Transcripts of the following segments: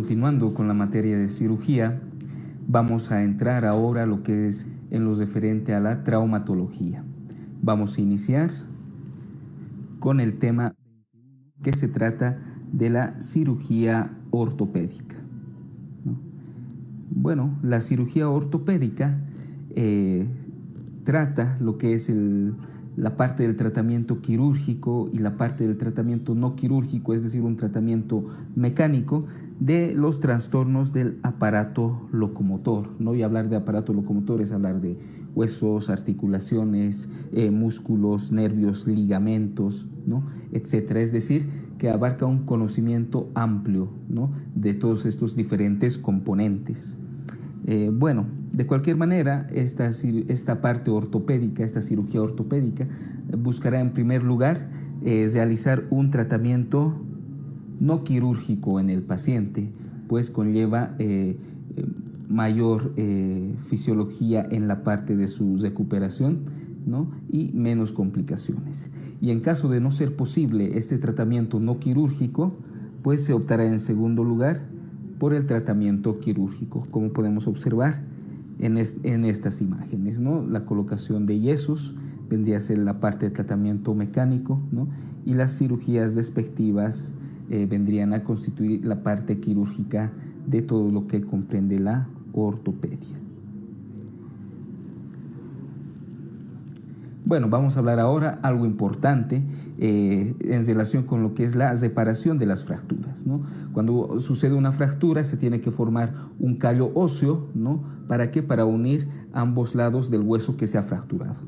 continuando con la materia de cirugía, vamos a entrar ahora a lo que es en lo referente a la traumatología. Vamos a iniciar con el tema que se trata de la cirugía ortopédica, ¿no? Bueno, la cirugía ortopédica trata lo que es la parte del tratamiento quirúrgico y la parte del tratamiento no quirúrgico, es decir, un tratamiento mecánico de los trastornos del aparato locomotor, ¿no? Y hablar de aparato locomotor es hablar de huesos, articulaciones, músculos, nervios, ligamentos, ¿no? Etcétera. Es decir, que abarca un conocimiento amplio, ¿no? De todos estos diferentes componentes. Bueno, de cualquier manera, esta parte ortopédica, esta cirugía ortopédica, buscará en primer lugar realizar un tratamiento no quirúrgico en el paciente, pues conlleva mayor fisiología en la parte de su recuperación, ¿no? Y menos complicaciones. Y en caso de no ser posible este tratamiento no quirúrgico, pues se optará en segundo lugar por el tratamiento quirúrgico, como podemos observar en estas imágenes, ¿no? La colocación de yesos vendría a ser la parte de tratamiento mecánico, ¿no? Y las cirugías respectivas vendrían a constituir la parte quirúrgica de todo lo que comprende la ortopedia. Bueno, vamos a hablar ahora algo importante en relación con lo que es la reparación de las fracturas, ¿no? Cuando sucede una fractura se tiene que formar un callo óseo, ¿no? ¿Para qué? Para unir ambos lados del hueso que se ha fracturado.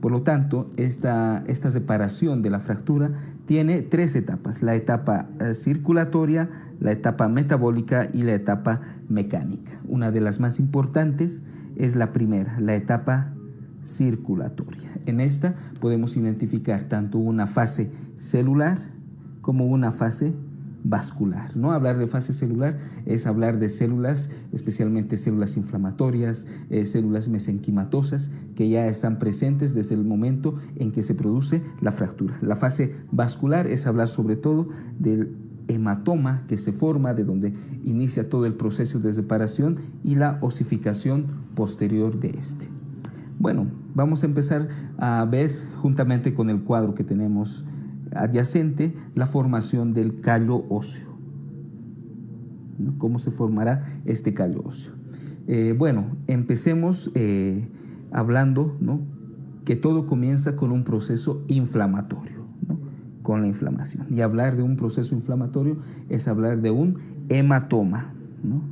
Por lo tanto, esta reparación de la fractura tiene tres etapas: la etapa circulatoria, la etapa metabólica y la etapa mecánica. Una de las más importantes es la primera, la etapa circulatoria. En esta podemos identificar tanto una fase celular como una fase vascular, ¿no? Hablar de fase celular es hablar de células, especialmente células inflamatorias, células mesenquimatosas, que ya están presentes desde el momento en que se produce la fractura. La fase vascular es hablar sobre todo del hematoma que se forma, de donde inicia todo el proceso de reparación y la osificación posterior de este. Bueno, vamos a empezar a ver, juntamente con el cuadro que tenemos adyacente, la formación del callo óseo, ¿no? ¿Cómo se formará este callo óseo? Bueno, empecemos hablando, ¿no? Que todo comienza con un proceso inflamatorio, ¿no? Con la inflamación. Y hablar de un proceso inflamatorio es hablar de un hematoma, ¿no?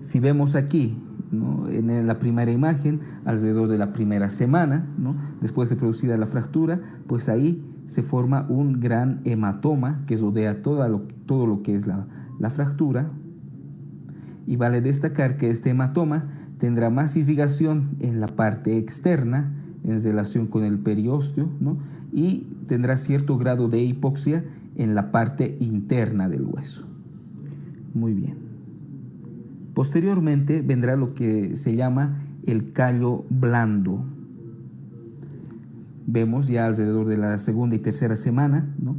Si vemos aquí, ¿no? En la primera imagen, alrededor de la primera semana, ¿no? Después de producida la fractura, pues ahí se forma un gran hematoma que rodea todo lo que es la fractura. Y vale destacar que este hematoma tendrá más irrigación en la parte externa en relación con el periósteo, ¿no? Y tendrá cierto grado de hipoxia en la parte interna del hueso. Muy bien. Posteriormente vendrá lo que se llama el callo blando. Vemos ya alrededor de la segunda y tercera semana, ¿no?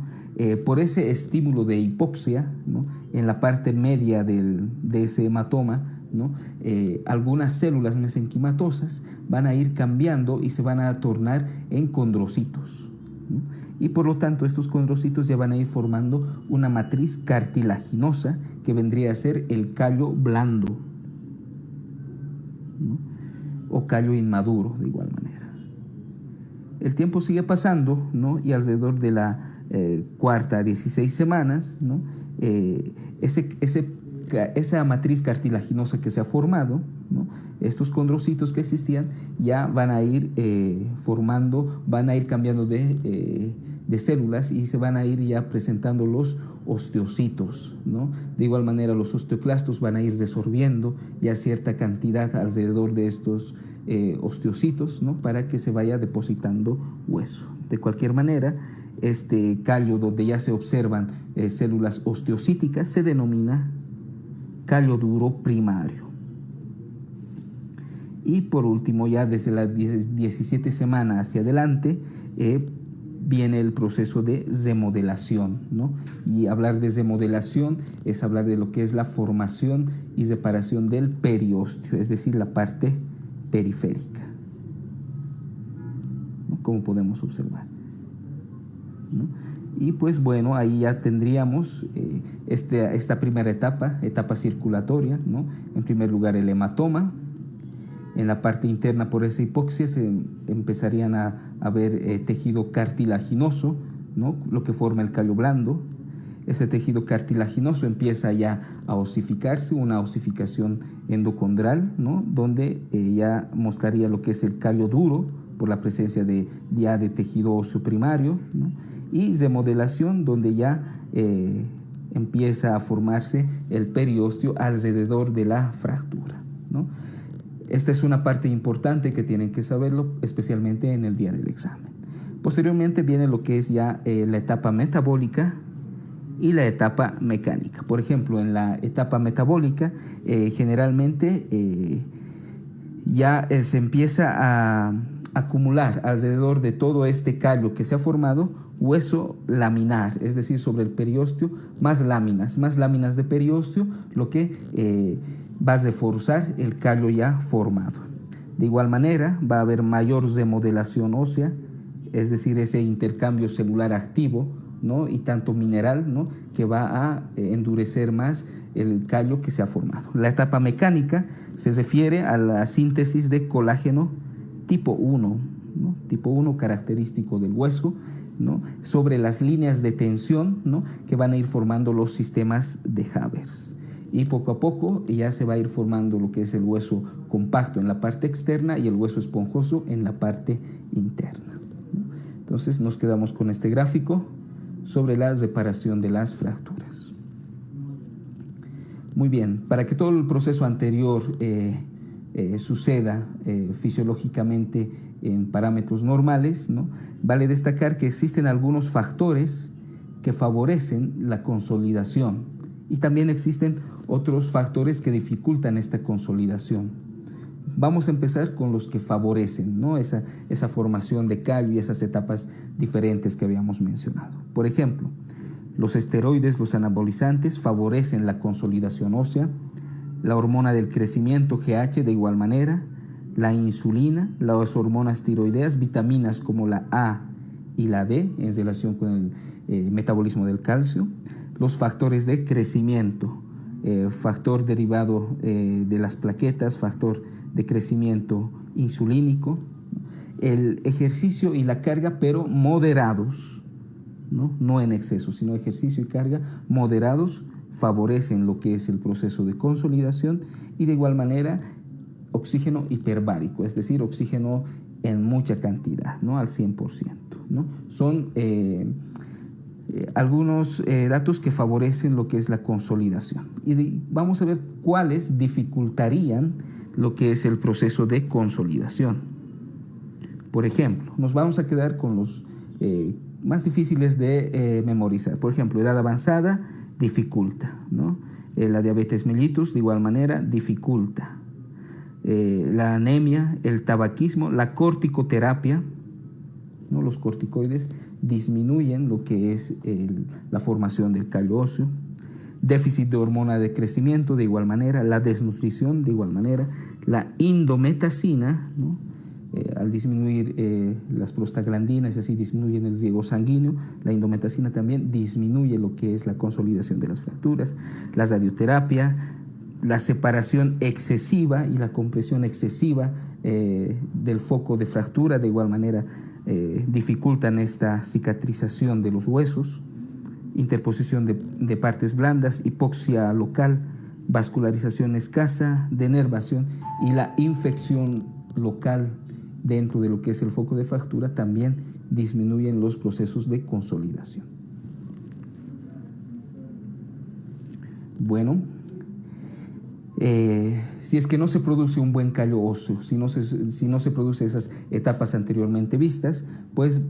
Por ese estímulo de hipoxia, ¿no? En la parte media de ese hematoma, ¿no? Algunas células mesenquimatosas van a ir cambiando y se van a tornar en condrocitos, ¿no? Y por lo tanto estos condrocitos ya van a ir formando una matriz cartilaginosa que vendría a ser el callo blando, ¿no? O callo inmaduro de igual manera. El tiempo sigue pasando, ¿no? Y alrededor de la cuarta a 16 semanas, ¿no? Esa matriz cartilaginosa que se ha formado, ¿no? Estos condrocitos que existían ya van a ir van a ir cambiando de células y se van a ir ya presentando los osteocitos, ¿no? De igual manera los osteoclastos van a ir desorbiendo ya cierta cantidad alrededor de estos osteocitos, ¿no? Para que se vaya depositando hueso. De cualquier manera, este callo donde ya se observan células osteocíticas se denomina callo duro primario. Y por último, ya desde las 17 semanas hacia adelante, viene el proceso de remodelación, ¿no? Y hablar de remodelación es hablar de lo que es la formación y separación del periósteo, es decir, la parte periférica, ¿no? Como podemos observar, ¿no? Y pues bueno, ahí ya tendríamos esta primera etapa circulatoria, ¿no? En primer lugar el hematoma. En la parte interna, por esa hipoxia, se empezarían a ver tejido cartilaginoso, ¿no? Lo que forma el callo blando. Ese tejido cartilaginoso empieza ya a osificarse, una osificación endocondral, ¿no? Donde ya mostraría lo que es el callo duro por la presencia ya de tejido óseo primario, ¿no? Y remodelación, donde ya empieza a formarse el periósteo alrededor de la fractura, ¿no? Esta es una parte importante que tienen que saberlo, especialmente en el día del examen. Posteriormente viene lo que es ya la etapa metabólica y la etapa mecánica. Por ejemplo, en la etapa metabólica, generalmente ya se empieza a acumular alrededor de todo este callo que se ha formado hueso laminar, es decir, sobre el periósteo, más láminas de periósteo, lo que va a reforzar el callo ya formado. De igual manera, va a haber mayor remodelación ósea, es decir, ese intercambio celular activo, ¿no? Y tanto mineral, ¿no? Que va a endurecer más el callo que se ha formado. La etapa mecánica se refiere a la síntesis de colágeno tipo 1, ¿no? Tipo 1 característico del hueso, ¿no? Sobre las líneas de tensión, ¿no? Que van a ir formando los sistemas de Havers. Y poco a poco ya se va a ir formando lo que es el hueso compacto en la parte externa y el hueso esponjoso en la parte interna. Entonces nos quedamos con este gráfico sobre la reparación de las fracturas. Muy bien, para que todo el proceso anterior suceda fisiológicamente en parámetros normales, ¿no? Vale destacar que existen algunos factores que favorecen la consolidación y también existen otros factores que dificultan esta consolidación. Vamos a empezar con los que favorecen, ¿no? esa formación de callo y esas etapas diferentes que habíamos mencionado. Por ejemplo, los esteroides, los anabolizantes, favorecen la consolidación ósea, la hormona del crecimiento, GH, de igual manera, la insulina, las hormonas tiroideas, vitaminas como la A y la D en relación con el metabolismo del calcio, los factores de crecimiento, factor derivado de las plaquetas, factor de crecimiento insulínico, el ejercicio y la carga, pero moderados, no en exceso, sino ejercicio y carga moderados, favorecen lo que es el proceso de consolidación, y de igual manera oxígeno hiperbárico, es decir, oxígeno en mucha cantidad, ¿no? Al 100%, ¿no? Son algunos datos que favorecen lo que es la consolidación. Y vamos a ver cuáles dificultarían lo que es el proceso de consolidación. Por ejemplo, nos vamos a quedar con los más difíciles de memorizar. Por ejemplo, edad avanzada dificulta, ¿no? La diabetes mellitus, de igual manera, dificulta. La anemia, el tabaquismo, la corticoterapia, ¿no? Los corticoides disminuyen lo que es la formación del callo óseo. Déficit de hormona de crecimiento, de igual manera, la desnutrición, de igual manera, la indometacina, ¿no? Al disminuir las prostaglandinas y así disminuyen el riego sanguíneo, la indometacina también disminuye lo que es la consolidación de las fracturas, la radioterapia, la separación excesiva y la compresión excesiva del foco de fractura, de igual manera dificultan esta cicatrización de los huesos, interposición de partes blandas, hipoxia local, vascularización escasa, denervación y la infección local dentro de lo que es el foco de fractura también disminuyen los procesos de consolidación. Bueno, si es que no se produce un buen callo óseo, si no se produce esas etapas anteriormente vistas, pues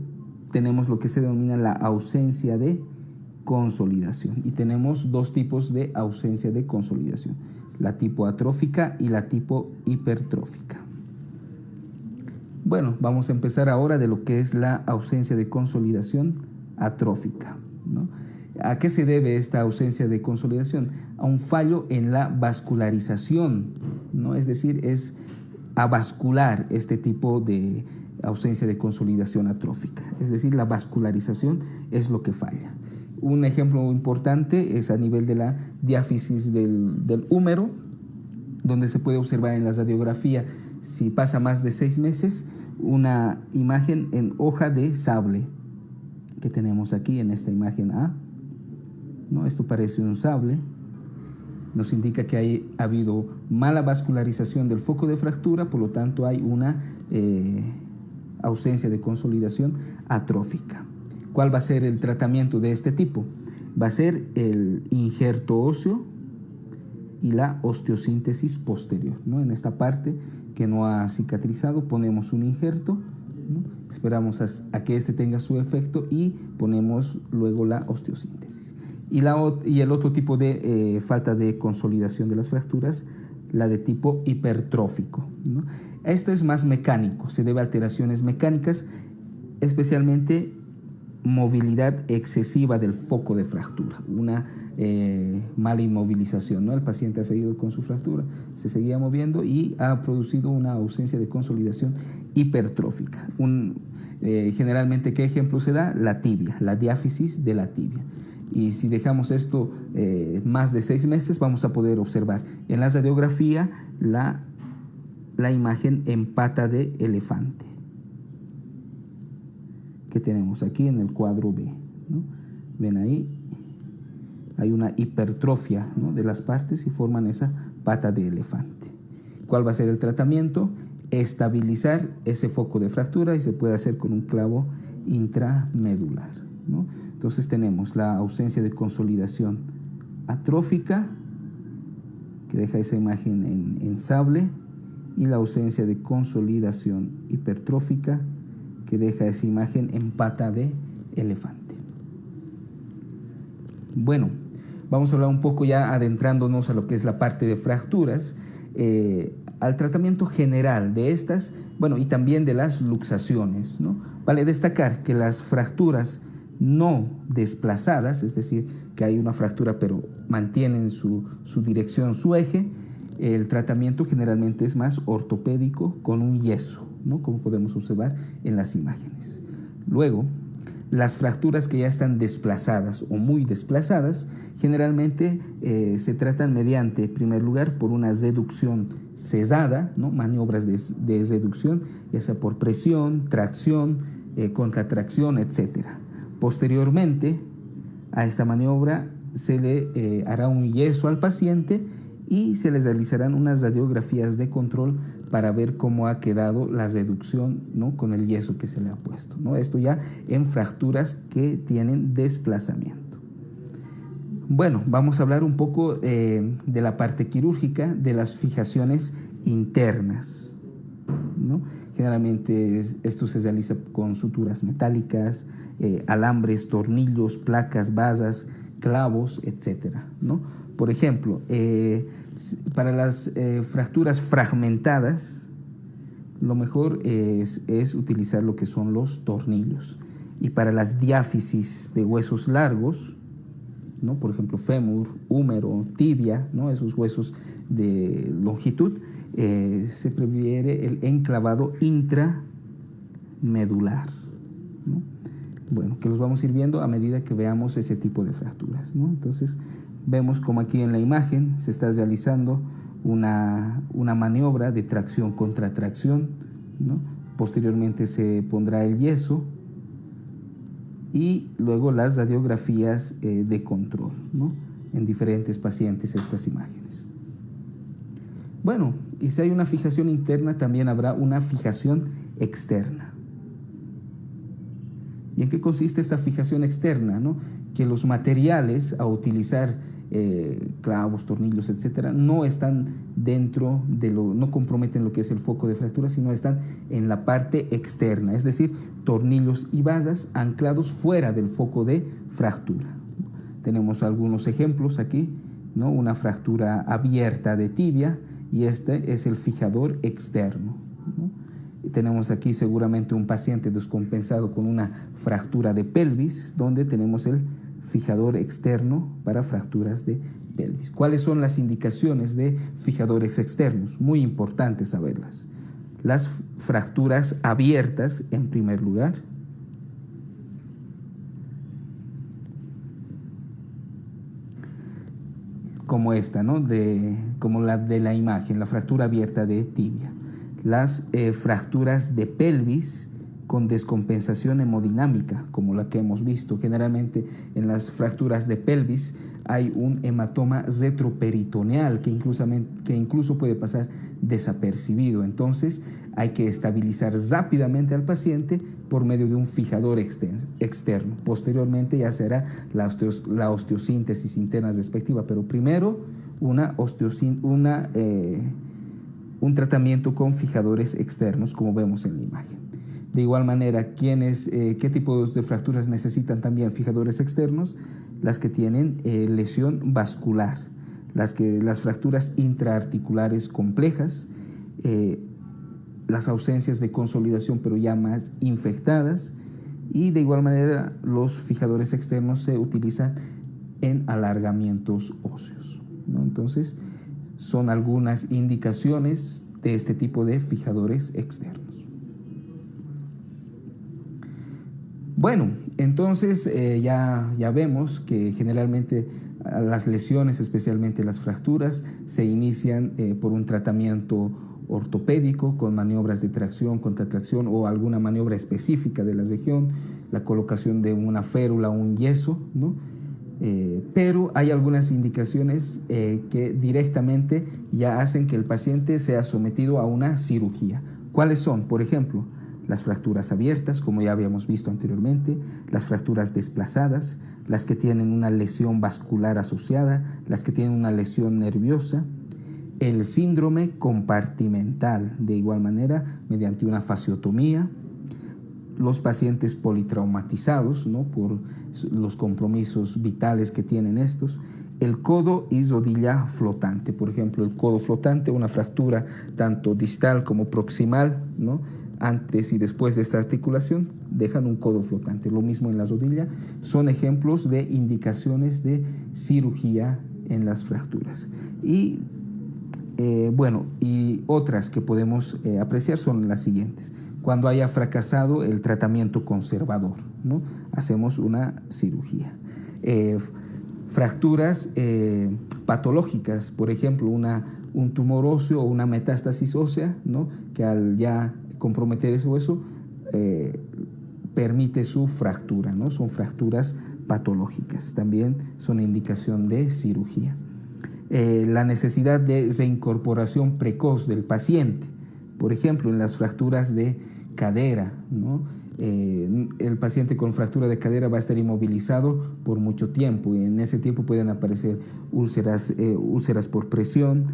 tenemos lo que se denomina la ausencia de consolidación. Y tenemos dos tipos de ausencia de consolidación, la tipo atrófica y la tipo hipertrófica. Bueno, vamos a empezar ahora de lo que es la ausencia de consolidación atrófica, ¿no? ¿A qué se debe esta ausencia de consolidación? A un fallo en la vascularización, ¿no? Es decir, es avascular este tipo de ausencia de consolidación atrófica. Es decir, la vascularización es lo que falla. Un ejemplo importante es a nivel de la diáfisis del húmero, donde se puede observar en la radiografía, si pasa más de 6 meses, una imagen en hoja de sable que tenemos aquí en esta imagen A, ¿no? Esto parece un sable, nos indica que ha habido mala vascularización del foco de fractura, por lo tanto hay una ausencia de consolidación atrófica. ¿Cuál va a ser el tratamiento de este tipo? Va a ser el injerto óseo y la osteosíntesis posterior, ¿no? En esta parte que no ha cicatrizado ponemos un injerto, ¿no? Esperamos a que este tenga su efecto y ponemos luego la osteosíntesis. Y el otro tipo de falta de consolidación de las fracturas, la de tipo hipertrófico, ¿no? Esto es más mecánico, se debe a alteraciones mecánicas, especialmente movilidad excesiva del foco de fractura, una mala inmovilización, ¿no? El paciente ha seguido con su fractura, se seguía moviendo y ha producido una ausencia de consolidación hipertrófica. Generalmente, ¿qué ejemplo se da? La tibia, la diáfisis de la tibia. Y si dejamos esto más de 6 meses, vamos a poder observar en la radiografía la imagen en pata de elefante que tenemos aquí en el cuadro B, ¿no? Ven ahí, hay una hipertrofia, ¿no?, de las partes y forman esa pata de elefante. ¿Cuál va a ser el tratamiento? Estabilizar ese foco de fractura y se puede hacer con un clavo intramedular, ¿no? Entonces tenemos la ausencia de consolidación atrófica, que deja esa imagen en sable, y la ausencia de consolidación hipertrófica, que deja esa imagen en pata de elefante. Bueno, vamos a hablar un poco ya adentrándonos a lo que es la parte de fracturas, al tratamiento general de estas, bueno, y también de las luxaciones, ¿no? Vale destacar que las fracturas no desplazadas, es decir, que hay una fractura pero mantienen su dirección, su eje, el tratamiento generalmente es más ortopédico con un yeso, ¿no?, como podemos observar en las imágenes. Luego, las fracturas que ya están desplazadas o muy desplazadas, generalmente se tratan mediante, en primer lugar, por una reducción cesada, ¿no?, maniobras de reducción, ya sea por presión, tracción, contratracción, etc. Posteriormente a esta maniobra se le hará un yeso al paciente y se les realizarán unas radiografías de control para ver cómo ha quedado la reducción, ¿no?, con el yeso que se le ha puesto, ¿no? Esto ya en fracturas que tienen desplazamiento. Bueno, vamos a hablar un poco de la parte quirúrgica, de las fijaciones internas, ¿no? Generalmente esto se realiza con suturas metálicas, alambres, tornillos, placas, basas, clavos, etcétera, ¿no? Por ejemplo, para las fracturas fragmentadas, lo mejor es utilizar lo que son los tornillos. Y para las diáfisis de huesos largos, ¿no?, por ejemplo, fémur, húmero, tibia, ¿no?, esos huesos de longitud, se prefiere el enclavado intramedular, ¿no? Bueno, que los vamos a ir viendo a medida que veamos ese tipo de fracturas, ¿no? Entonces, vemos como aquí en la imagen se está realizando una maniobra de tracción contra tracción, ¿no? Posteriormente se pondrá el yeso y luego las radiografías de control, ¿no?, en diferentes pacientes estas imágenes. Bueno, y si hay una fijación interna, también habrá una fijación externa. ¿Y en qué consiste esta fijación externa, ¿no? Que los materiales a utilizar, clavos, tornillos, etcétera, no están dentro no comprometen lo que es el foco de fractura, sino están en la parte externa, es decir, tornillos y basas anclados fuera del foco de fractura. Tenemos algunos ejemplos aquí, ¿no? Una fractura abierta de tibia y este es el fijador externo, ¿no? Tenemos aquí seguramente un paciente descompensado con una fractura de pelvis, donde tenemos el fijador externo para fracturas de pelvis. ¿Cuáles son las indicaciones de fijadores externos? Muy importante saberlas. Las fracturas abiertas, en primer lugar. Como esta, ¿no? Como la de la imagen, la fractura abierta de tibia. Las fracturas de pelvis con descompensación hemodinámica, como la que hemos visto. Generalmente en las fracturas de pelvis hay un hematoma retroperitoneal que incluso puede pasar desapercibido. Entonces hay que estabilizar rápidamente al paciente por medio de un fijador externo. Posteriormente ya será la osteosíntesis interna respectiva, pero primero un tratamiento con fijadores externos, como vemos en la imagen. De igual manera, ¿qué tipos de fracturas necesitan también fijadores externos? Las que tienen lesión vascular, las fracturas intraarticulares complejas, las ausencias de consolidación pero ya más infectadas, y de igual manera los fijadores externos se utilizan en alargamientos óseos, ¿no? Entonces, son algunas indicaciones de este tipo de fijadores externos. Bueno, entonces ya vemos que generalmente las lesiones, especialmente las fracturas, se inician por un tratamiento ortopédico con maniobras de tracción, contracción o alguna maniobra específica de la región, la colocación de una férula o un yeso, ¿no? Pero hay algunas indicaciones que directamente ya hacen que el paciente sea sometido a una cirugía. ¿Cuáles son? Por ejemplo, las fracturas abiertas, como ya habíamos visto anteriormente, las fracturas desplazadas, las que tienen una lesión vascular asociada, las que tienen una lesión nerviosa, el síndrome compartimental, de igual manera, mediante una fasciotomía, los pacientes politraumatizados, ¿no? Por los compromisos vitales que tienen estos, el codo y rodilla flotante, por ejemplo, el codo flotante, una fractura tanto distal como proximal, ¿no? Antes y después de esta articulación, dejan un codo flotante. Lo mismo en la rodilla, son ejemplos de indicaciones de cirugía en las fracturas. Y otras que podemos apreciar son las siguientes. Cuando haya fracasado el tratamiento conservador, ¿no? Hacemos una cirugía. Fracturas patológicas, por ejemplo, un tumor óseo o una metástasis ósea, ¿no? Que al ya comprometer ese hueso permite su fractura, ¿no? Son fracturas patológicas, también son indicación de cirugía. La necesidad de reincorporación precoz del paciente, por ejemplo, en las fracturas de cadera, ¿no? El paciente con fractura de cadera va a estar inmovilizado por mucho tiempo y en ese tiempo pueden aparecer úlceras por presión,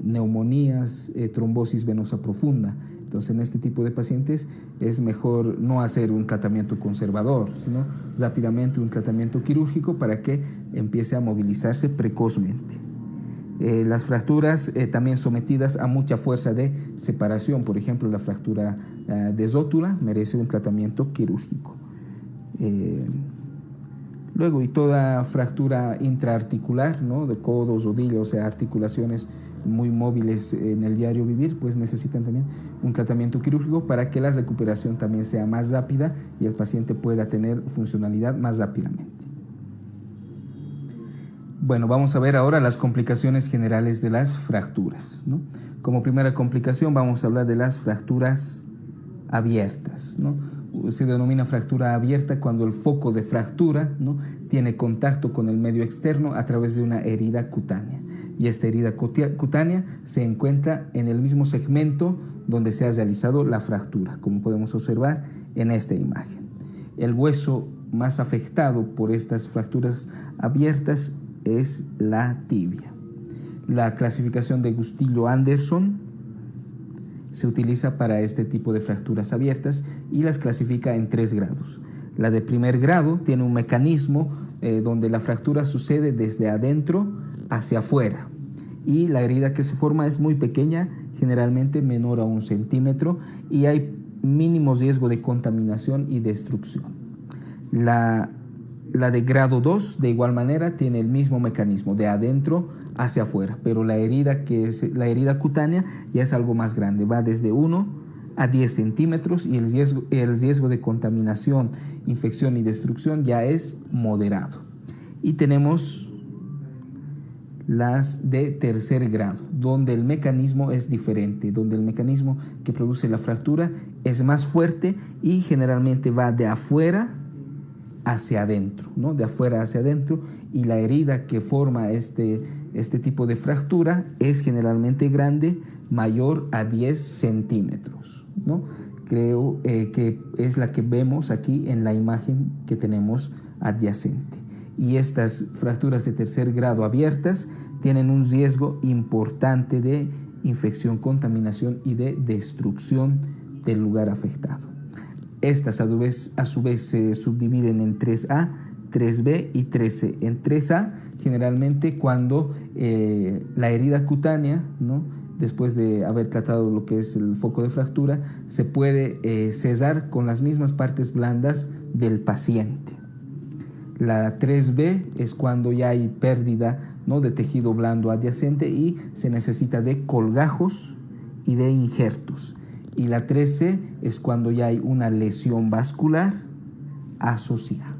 neumonías, trombosis venosa profunda. Entonces, en este tipo de pacientes es mejor no hacer un tratamiento conservador, sino rápidamente un tratamiento quirúrgico para que empiece a movilizarse precozmente. Las fracturas también sometidas a mucha fuerza de separación, por ejemplo, la fractura de rótula merece un tratamiento quirúrgico. Luego, y toda fractura intraarticular, ¿no? De codos, rodillas, o sea, articulaciones muy móviles en el diario vivir, pues necesitan también un tratamiento quirúrgico para que la recuperación también sea más rápida y el paciente pueda tener funcionalidad más rápidamente. Bueno, vamos a ver ahora las complicaciones generales de las fracturas, ¿no? Como primera complicación vamos a hablar de las fracturas abiertas, ¿no? Se denomina fractura abierta cuando el foco de fractura, ¿no? Tiene contacto con el medio externo a través de una herida cutánea. Y esta herida cutánea se encuentra en el mismo segmento donde se ha realizado la fractura, como podemos observar en esta imagen. El hueso más afectado por estas fracturas abiertas es la tibia. La clasificación de Gustillo-Anderson se utiliza para este tipo de fracturas abiertas y las clasifica en 3 grados. La de primer grado tiene un mecanismo donde la fractura sucede desde adentro hacia afuera y la herida que se forma es muy pequeña, generalmente menor a 1 centímetro, y hay mínimo riesgo de contaminación y destrucción. La de grado 2, de igual manera, tiene el mismo mecanismo, de adentro hacia afuera, pero la herida, que es la herida cutánea, ya es algo más grande, va desde 1 a 10 centímetros, y el riesgo de contaminación, infección y destrucción ya es moderado. Y tenemos las de tercer grado, donde el mecanismo es diferente, donde el mecanismo que produce la fractura es más fuerte y generalmente va de afuera hacia adentro, ¿no? De afuera hacia adentro, y la herida que forma este tipo de fractura es generalmente grande, mayor a 10 centímetros, ¿no? Creo que es la que vemos aquí en la imagen que tenemos adyacente. Y estas fracturas de tercer grado abiertas tienen un riesgo importante de infección, contaminación y de destrucción del lugar afectado. Estas a su vez se subdividen en 3A, 3B y 3C. En 3A, generalmente cuando la herida cutánea, ¿no?, después de haber tratado lo que es el foco de fractura, se puede cesar con las mismas partes blandas del paciente. La 3B es cuando ya hay pérdida, ¿no?, de tejido blando adyacente y se necesita de colgajos y de injertos. Y la 3C es cuando ya hay una lesión vascular asociada.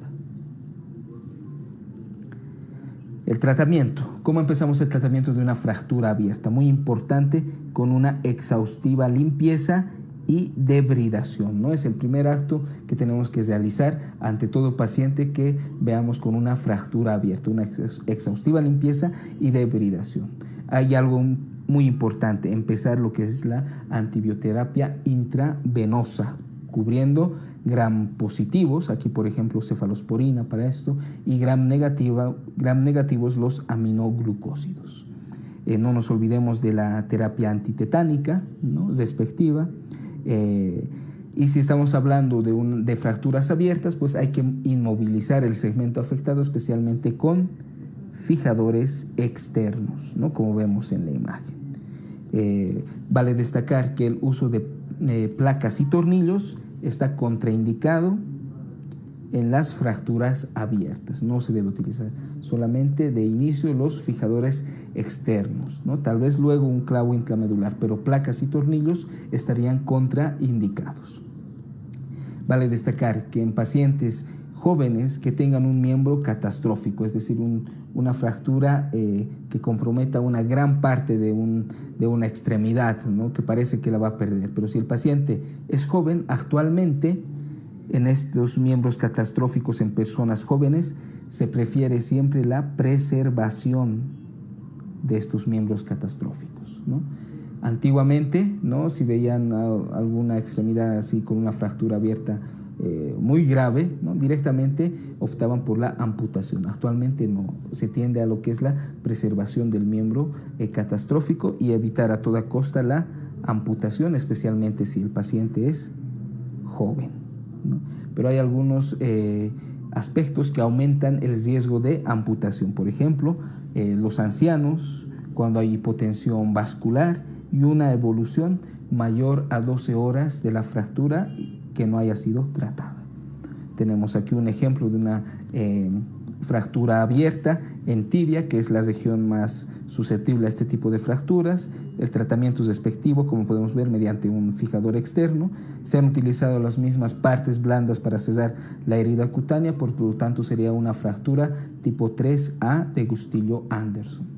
El tratamiento. ¿Cómo empezamos el tratamiento de una fractura abierta? Muy importante, con una exhaustiva limpieza y debridación, ¿no? Es el primer acto que tenemos que realizar ante todo paciente que veamos con una fractura abierta, una exhaustiva limpieza y debridación. Hay algo muy importante, empezar lo que es la antibioterapia intravenosa, cubriendo gram positivos, aquí por ejemplo cefalosporina para esto, y gram negativos los aminoglucósidos. No nos olvidemos de la terapia antitetánica, ¿no?, respectiva. Y si estamos hablando de fracturas abiertas, pues hay que inmovilizar el segmento afectado, especialmente con fijadores externos, ¿no?, como vemos en la imagen. Vale destacar que el uso de placas y tornillos está contraindicado en las fracturas abiertas. No se debe utilizar solamente de inicio los fijadores externos, ¿no? Tal vez luego un clavo intramedular, pero placas y tornillos estarían contraindicados. Vale destacar que en pacientes jóvenes que tengan un miembro catastrófico, es decir, una fractura que comprometa una gran parte de una extremidad, ¿no?, que parece que la va a perder, pero si el paciente es joven, actualmente en estos miembros catastróficos en personas jóvenes se prefiere siempre la preservación de estos miembros catastróficos, ¿no? Antiguamente, ¿no?, si veían alguna extremidad así con una fractura abierta muy grave, ¿no?, directamente optaban por la amputación. Actualmente no, se tiende a lo que es la preservación del miembro catastrófico y evitar a toda costa la amputación, especialmente si el paciente es joven, ¿no? Pero hay algunos aspectos que aumentan el riesgo de amputación. Por ejemplo, los ancianos, cuando hay hipotensión vascular y una evolución mayor a 12 horas de la fractura que no haya sido tratada. Tenemos aquí un ejemplo de una fractura abierta en tibia, que es la región más susceptible a este tipo de fracturas. El tratamiento es respectivo, como podemos ver, mediante un fijador externo. Se han utilizado las mismas partes blandas para cesar la herida cutánea, por lo tanto sería una fractura tipo 3A de Gustillo-Anderson.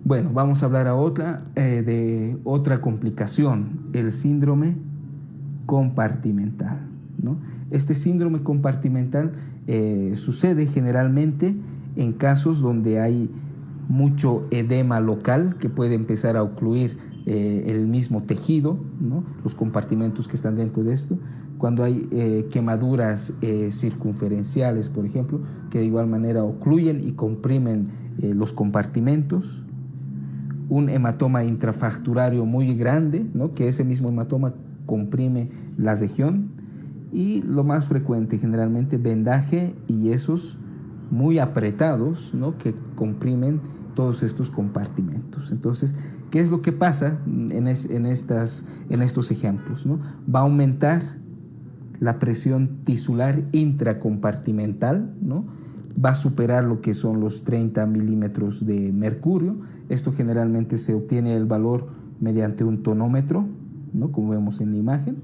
Bueno, vamos a hablar de otra complicación, el síndrome compartimental, ¿no? Este síndrome compartimental sucede generalmente en casos donde hay mucho edema local que puede empezar a ocluir el mismo tejido, ¿no?, los compartimentos que están dentro de esto. Cuando hay quemaduras circunferenciales, por ejemplo, que de igual manera ocluyen y comprimen los compartimentos. Un hematoma intrafracturario muy grande, ¿no?, que ese mismo hematoma comprime la región. Y lo más frecuente, generalmente vendaje y yesos muy apretados, ¿no?, que comprimen todos estos compartimentos. Entonces, ¿qué es lo que pasa en estos ejemplos, ¿no? Va a aumentar la presión tisular intracompartimental, ¿no? Va a superar lo que son los 30 milímetros de mercurio. Esto generalmente se obtiene el valor mediante un tonómetro, ¿no?, como vemos en la imagen.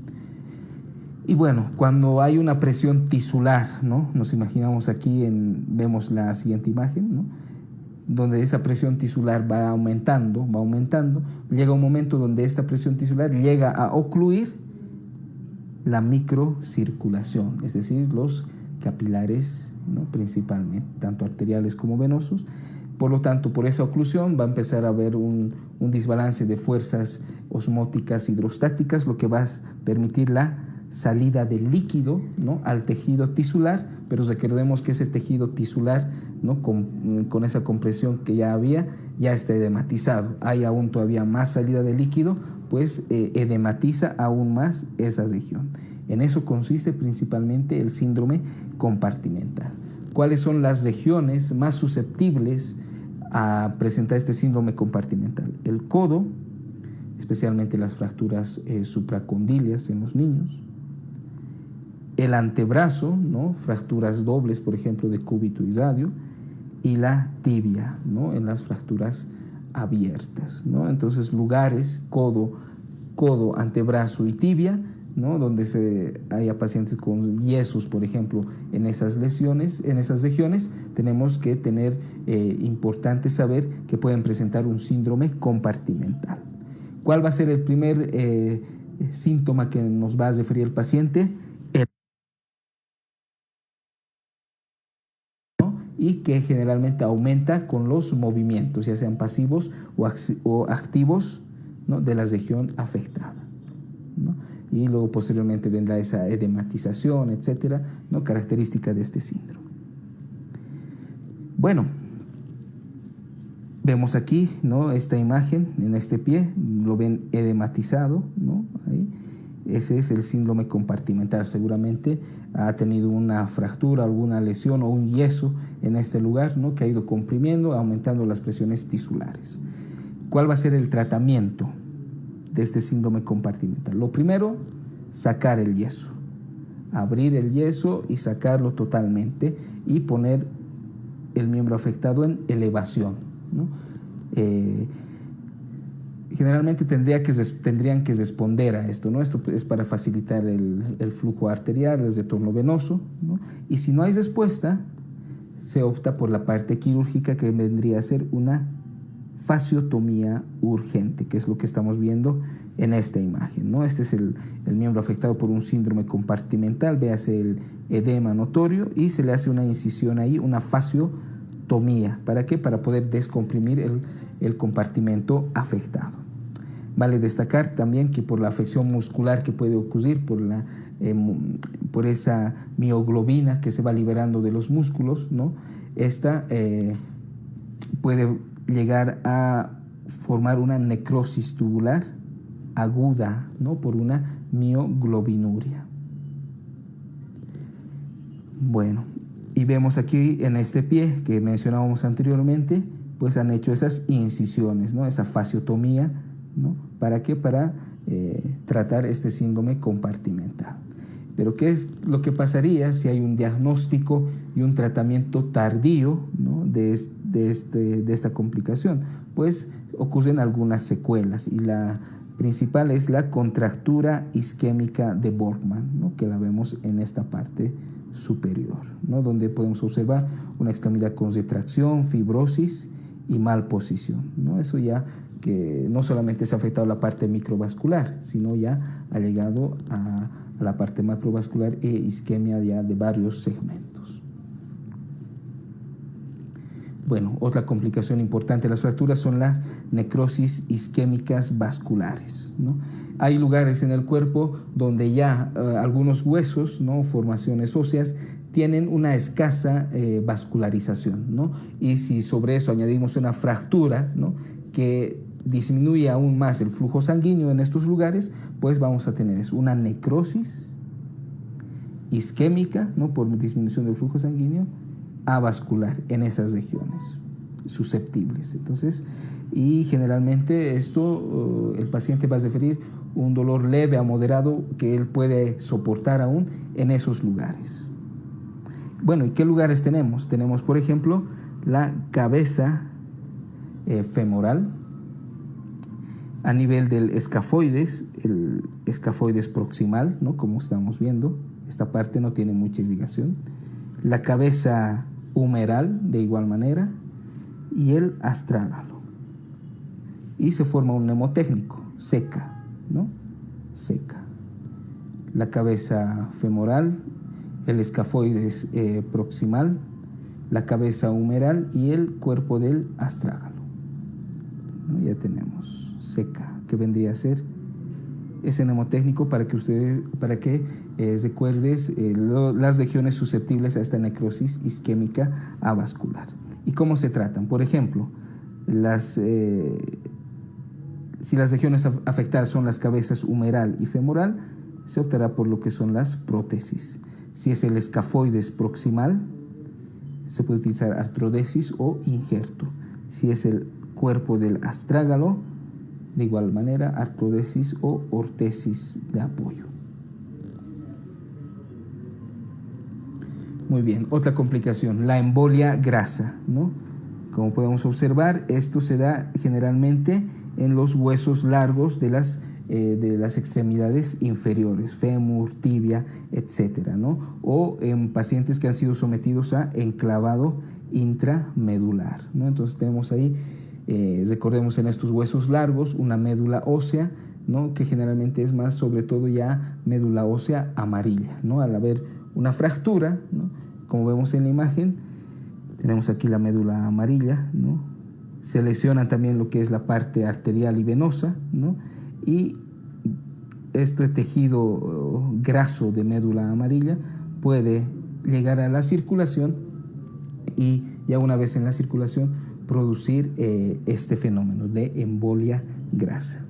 Y bueno, cuando hay una presión tisular, ¿no?, nos imaginamos aquí, vemos la siguiente imagen, ¿no?, donde esa presión tisular va aumentando, llega un momento donde esta presión tisular llega a ocluir la microcirculación, es decir, los capilares, ¿no?, principalmente, tanto arteriales como venosos. Por lo tanto, por esa oclusión va a empezar a haber un desbalance de fuerzas osmóticas hidrostáticas, lo que va a permitir la salida de líquido, ¿no?, al tejido tisular, pero recordemos que ese tejido tisular, ¿no?, con esa compresión que ya había, ya está edematizado. Hay aún todavía más salida de líquido, pues edematiza aún más esa región. En eso consiste principalmente el síndrome compartimental. ¿Cuáles son las regiones más susceptibles a presentar este síndrome compartimental? El codo, especialmente las fracturas supracondilias en los niños. El antebrazo, ¿no?, fracturas dobles, por ejemplo, de cúbito y radio. Y la tibia, ¿no?, en las fracturas abiertas, ¿no? Entonces, lugares, codo, antebrazo y tibia, ¿no?, donde haya pacientes con yesos, por ejemplo, en esas lesiones, en esas regiones, tenemos que tener importante saber que pueden presentar un síndrome compartimental. ¿Cuál va a ser el primer síntoma que nos va a referir el paciente? Y que generalmente aumenta con los movimientos, ya sean pasivos o activos, ¿no?, de la región afectada, ¿no? Y luego posteriormente vendrá esa edematización, etcétera, ¿no?, característica de este síndrome. Bueno, vemos aquí, ¿no?, esta imagen en este pie, lo ven edematizado, ¿no?, ahí. Ese es el síndrome compartimental. Seguramente ha tenido una fractura, alguna lesión o un yeso en este lugar, ¿no?, que ha ido comprimiendo, aumentando las presiones tisulares. ¿Cuál va a ser el tratamiento de este síndrome compartimental? Lo primero, sacar el yeso. Abrir el yeso y sacarlo totalmente y poner el miembro afectado en elevación, ¿no? Generalmente tendrían que responder a esto, ¿no? Esto es para facilitar el flujo arterial, el retorno venoso, ¿no? Y si no hay respuesta, se opta por la parte quirúrgica, que vendría a ser una fasciotomía urgente, que es lo que estamos viendo en esta imagen, ¿no? Este es el miembro afectado por un síndrome compartimental, véase el edema notorio, y se le hace una incisión ahí, una fasciotomía. ¿Para qué? Para poder descomprimir el compartimento afectado. Vale destacar también que por la afección muscular que puede ocurrir, por esa mioglobina que se va liberando de los músculos, ¿no?, esta puede llegar a formar una necrosis tubular aguda, ¿no?, por una mioglobinuria. Bueno, y vemos aquí en este pie que mencionábamos anteriormente, pues han hecho esas incisiones, ¿no?, esa fasciotomía, ¿no? ¿Para qué? Para tratar este síndrome compartimental. Pero ¿qué es lo que pasaría si hay un diagnóstico y un tratamiento tardío, ¿no?, de esta complicación? Pues ocurren algunas secuelas, y la principal es la contractura isquémica de Borgman, ¿no?, que la vemos en esta parte superior, ¿no?, donde podemos observar una extremidad con retracción, fibrosis y malposición, ¿no? Eso ya que no solamente se ha afectado la parte microvascular, sino ya ha llegado a la parte macrovascular e isquemia ya de varios segmentos. Bueno, otra complicación importante de las fracturas son las necrosis isquémicas vasculares, ¿no? Hay lugares en el cuerpo donde ya algunos huesos, ¿no?, formaciones óseas, tienen una escasa vascularización, ¿no? Y si sobre eso añadimos una fractura, ¿no?, que disminuye aún más el flujo sanguíneo en estos lugares, pues vamos a tener eso, una necrosis isquémica, ¿no?, por disminución del flujo sanguíneo, avascular en esas regiones susceptibles. Entonces, y generalmente esto, el paciente va a referir un dolor leve a moderado que él puede soportar aún en esos lugares. Bueno, ¿y qué lugares tenemos? Tenemos, por ejemplo, la cabeza femoral a nivel del escafoides, el escafoides proximal, ¿no? Como estamos viendo, esta parte no tiene mucha irrigación. La cabeza humeral, de igual manera, y el astrágalo. Y se forma un mnemotécnico, seca, ¿no? Seca. La cabeza femoral, el escafoides proximal, la cabeza humeral y el cuerpo del astrágalo, ¿no? Ya tenemos seca, que vendría a ser ese mnemotécnico para que recuerdes las regiones susceptibles a esta necrosis isquémica avascular. ¿Y cómo se tratan? Por ejemplo, si las regiones afectadas son las cabezas humeral y femoral, se optará por lo que son las prótesis. Si es el escafoides proximal, se puede utilizar artrodesis o injerto. Si es el cuerpo del astrágalo, de igual manera, artrodesis o ortesis de apoyo. Muy bien, otra complicación, la embolia grasa, ¿no? Como podemos observar, esto se da generalmente en los huesos largos de las extremidades inferiores, fémur, tibia, etcétera, ¿no? O en pacientes que han sido sometidos a enclavado intramedular, ¿no? Entonces tenemos ahí, recordemos en estos huesos largos, una médula ósea, ¿no? Que generalmente es más, sobre todo ya médula ósea amarilla, ¿no? Al haber una fractura, ¿no? Como vemos en la imagen, tenemos aquí la médula amarilla, ¿no? Se lesiona también lo que es la parte arterial y venosa, ¿no? Y este tejido graso de médula amarilla puede llegar a la circulación y ya una vez en la circulación producir este fenómeno de embolia grasa.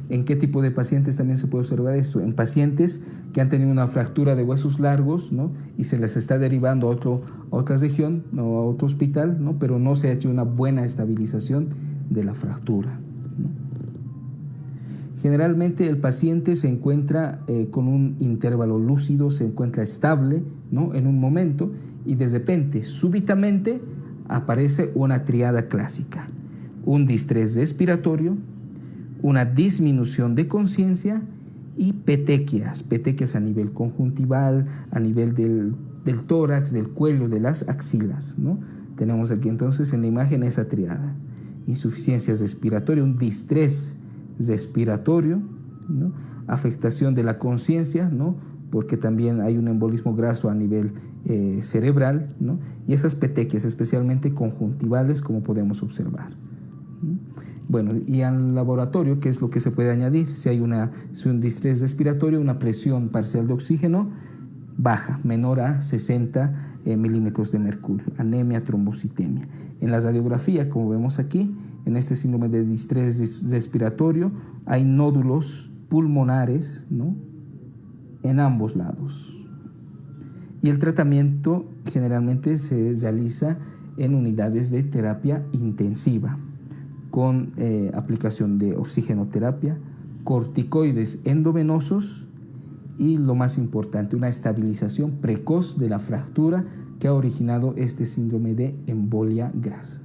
¿En qué tipo de pacientes también se puede observar esto? En pacientes que han tenido una fractura de huesos largos, ¿no? Y se les está derivando a otra región, ¿no? A otro hospital, ¿no? Pero no se ha hecho una buena estabilización de la fractura, ¿no? Generalmente el paciente se encuentra con un intervalo lúcido, se encuentra estable, ¿no? En un momento, y de repente, súbitamente, aparece una triada clásica: un distrés respiratorio, una disminución de conciencia y petequias a nivel conjuntival, a nivel del tórax, del cuello, de las axilas, ¿no? Tenemos aquí entonces en la imagen esa triada: insuficiencia respiratoria, un distrés respiratorio, ¿no? Afectación de la conciencia, ¿no? Porque también hay un embolismo graso a nivel cerebral, ¿no? Y esas petequias, especialmente conjuntivales, como podemos observar. Bueno, y al laboratorio, ¿qué es lo que se puede añadir? Si hay un distrés respiratorio, una presión parcial de oxígeno baja, menor a 60 milímetros de mercurio, anemia, trombocitemia. En la radiografía, como vemos aquí, en este síndrome de distrés respiratorio, hay nódulos pulmonares, ¿no? En ambos lados. Y el tratamiento generalmente se realiza en unidades de terapia intensiva, con aplicación de oxigenoterapia, corticoides endovenosos y, lo más importante, una estabilización precoz de la fractura que ha originado este síndrome de embolia grasa.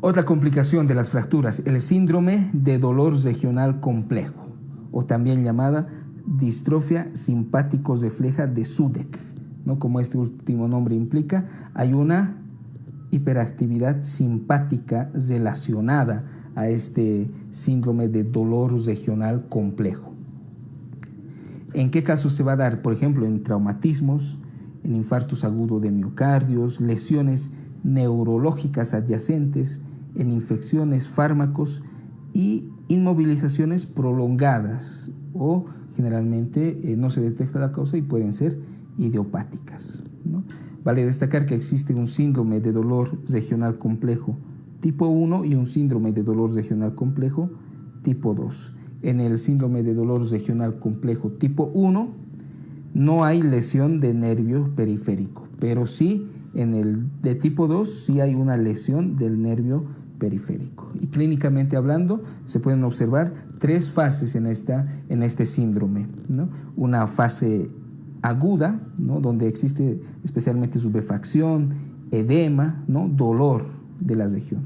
Otra complicación de las fracturas, el síndrome de dolor regional complejo, o también llamada distrofia simpático-refleja de Sudeck, ¿no? Como este último nombre implica, hay una hiperactividad simpática relacionada a este síndrome de dolor regional complejo. ¿En qué casos se va a dar? Por ejemplo, en traumatismos, en infartos agudos de miocardios, lesiones neurológicas adyacentes, en infecciones, fármacos y inmovilizaciones prolongadas, o generalmente no se detecta la causa y pueden ser idiopáticas, ¿no? Vale destacar que existe un síndrome de dolor regional complejo tipo 1 y un síndrome de dolor regional complejo tipo 2. En el síndrome de dolor regional complejo tipo 1 no hay lesión de nervio periférico, pero sí en el de tipo 2 sí hay una lesión del nervio periférico. Y clínicamente hablando, se pueden observar 3 fases en este síndrome, ¿no? Una fase aguda, ¿no? Donde existe especialmente subefacción, edema, ¿no? Dolor de la región.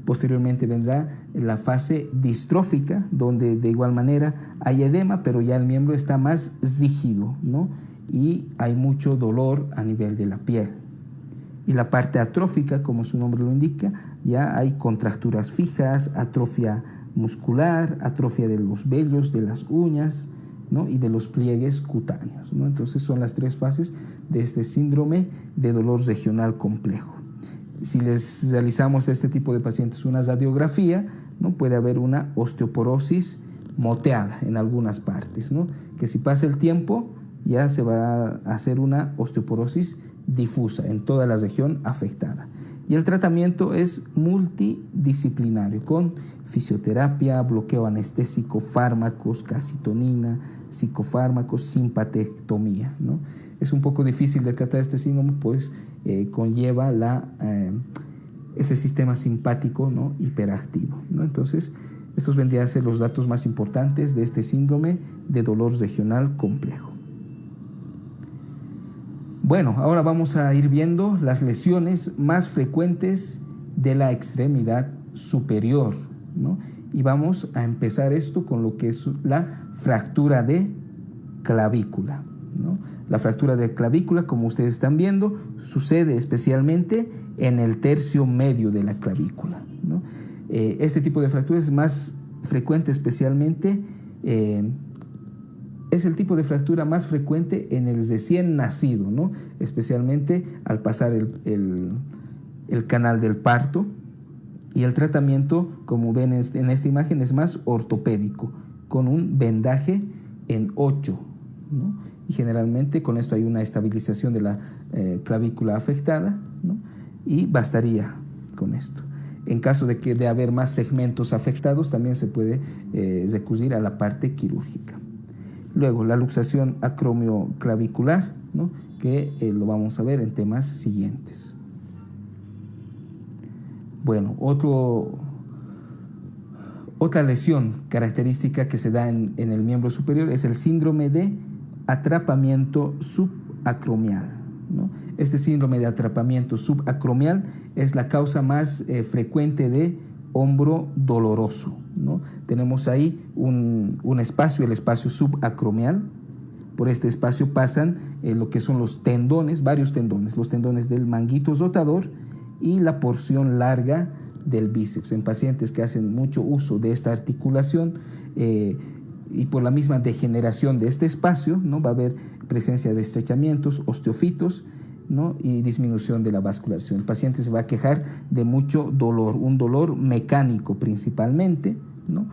Posteriormente vendrá la fase distrófica, donde de igual manera hay edema, pero ya el miembro está más rígido, ¿no? Y hay mucho dolor a nivel de la piel. Y la parte atrófica, como su nombre lo indica, ya hay contracturas fijas, atrofia muscular, atrofia de los vellos, de las uñas, ¿no? Y de los pliegues cutáneos, ¿no? Entonces son las 3 fases de este síndrome de dolor regional complejo. Si les realizamos a este tipo de pacientes una radiografía, ¿no? Puede haber una osteoporosis moteada en algunas partes, ¿no? Que si pasa el tiempo ya se va a hacer una osteoporosis difusa en toda la región afectada. Y el tratamiento es multidisciplinario, con fisioterapia, bloqueo anestésico, fármacos, calcitonina, psicofármacos, simpatectomía, ¿no? Es un poco difícil de tratar este síndrome, pues conlleva ese sistema simpático, ¿no? Hiperactivo, ¿no? Entonces, estos vendrían a ser los datos más importantes de este síndrome de dolor regional complejo. Bueno, ahora vamos a ir viendo las lesiones más frecuentes de la extremidad superior, ¿no? Y vamos a empezar esto con lo que es la fractura de clavícula, ¿no? La fractura de clavícula, como ustedes están viendo, sucede especialmente en el tercio medio de la clavícula, ¿no? Este tipo de fractura es más frecuente especialmente, es el tipo de fractura más frecuente en el recién nacido, ¿no? Especialmente al pasar el canal del parto. Y el tratamiento, como ven en esta imagen, es más ortopédico, con un vendaje en 8, ¿no? Y generalmente con esto hay una estabilización de la clavícula afectada, ¿no? Y bastaría con esto. En caso de haber más segmentos afectados, también se puede recurrir a la parte quirúrgica. Luego, la luxación acromioclavicular, ¿no? Que lo vamos a ver en temas siguientes. Bueno, otra lesión característica que se da en el miembro superior es el síndrome de atrapamiento subacromial, ¿no? Este síndrome de atrapamiento subacromial es la causa más frecuente de hombro doloroso, ¿no? Tenemos ahí un espacio, el espacio subacromial. Por este espacio pasan lo que son los tendones, varios tendones, los tendones del manguito rotador y la porción larga del bíceps. En pacientes que hacen mucho uso de esta articulación y por la misma degeneración de este espacio, ¿no? Va a haber presencia de estrechamientos, osteofitos, ¿no? Y disminución de la vascularización. El paciente se va a quejar de mucho dolor, un dolor mecánico principalmente, ¿no?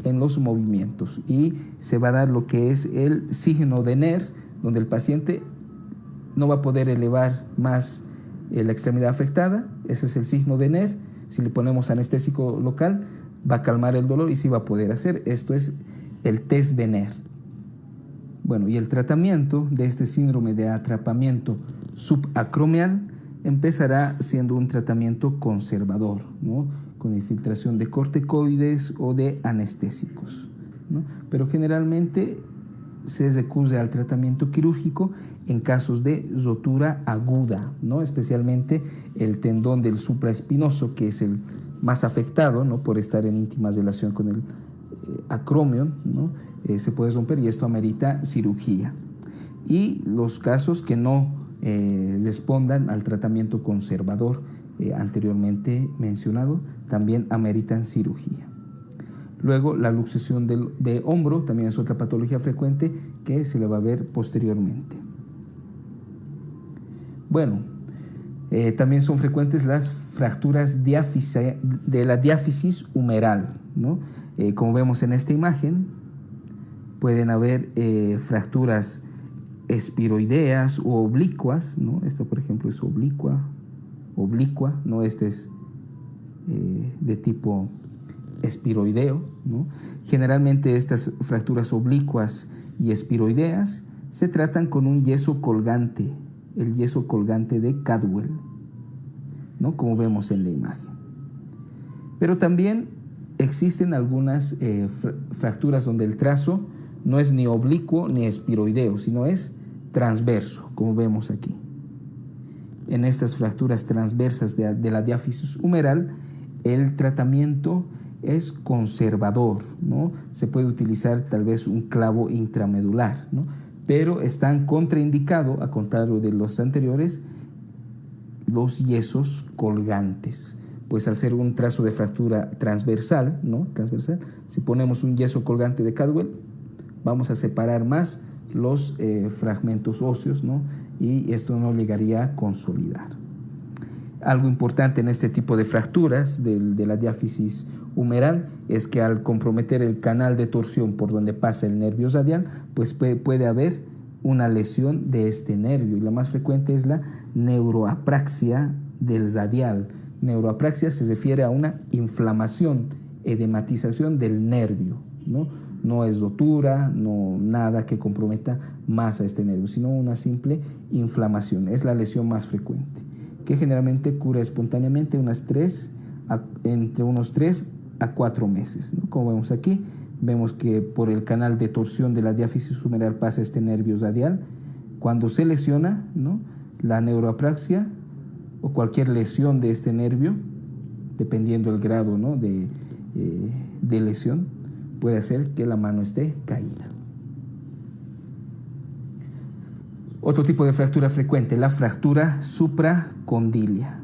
En los movimientos, y se va a dar lo que es el signo de Neer, donde el paciente no va a poder elevar más la extremidad afectada. Ese es el signo de Neer. Si le ponemos anestésico local, va a calmar el dolor y sí va a poder hacer. Esto es el test de Neer. Bueno, y el tratamiento de este síndrome de atrapamiento subacromial empezará siendo un tratamiento conservador, ¿no? Con infiltración de corticoides o de anestésicos, ¿no? Pero generalmente se recurre al tratamiento quirúrgico en casos de rotura aguda, ¿no? Especialmente el tendón del supraespinoso, que es el más afectado, ¿no? Por estar en íntima relación con el acromio, ¿no? Se puede romper y esto amerita cirugía. Y los casos que no respondan al tratamiento conservador anteriormente mencionado también ameritan cirugía. Luego, la luxación de hombro también es otra patología frecuente que se le va a ver posteriormente. Bueno, también son frecuentes las fracturas de la diáfisis humeral, ¿no? Como vemos en esta imagen, pueden haber fracturas espiroideas o oblicuas, ¿no? Esta, por ejemplo, es oblicua, ¿no? Este es de tipo espiroideo, ¿no? Generalmente estas fracturas oblicuas y espiroideas se tratan con un yeso colgante, el yeso colgante de Caldwell, ¿no? Como vemos en la imagen. Pero también existen algunas fracturas donde el trazo no es ni oblicuo ni espiroideo, sino es transverso, como vemos aquí. En estas fracturas transversas de la diáfisis humeral, el tratamiento es conservador, ¿no? Se puede utilizar tal vez un clavo intramedular, ¿no? Pero están contraindicados, a contrario de los anteriores, los yesos colgantes. Pues al ser un trazo de fractura transversal, ¿no? Transversal, si ponemos un yeso colgante de Caldwell, vamos a separar más los fragmentos óseos, ¿no? Y esto no llegaría a consolidar. Algo importante en este tipo de fracturas de la diáfisis humeral es que al comprometer el canal de torsión por donde pasa el nervio radial, pues puede haber una lesión de este nervio, y la más frecuente es la neuroapraxia del radial. Neuroapraxia se refiere a una inflamación, edematización del nervio, ¿no? No es rotura, no nada que comprometa más a este nervio, sino una simple inflamación. Es la lesión más frecuente, que generalmente cura espontáneamente entre unos 3 a 4 meses, ¿no? Como vemos aquí, vemos que por el canal de torsión de la diáfisis humeral pasa este nervio radial. Cuando se lesiona, ¿no?, la neuroapraxia o cualquier lesión de este nervio, dependiendo del grado, ¿no?, de lesión, puede hacer que la mano esté caída. Otro tipo de fractura frecuente, la fractura supracondilia.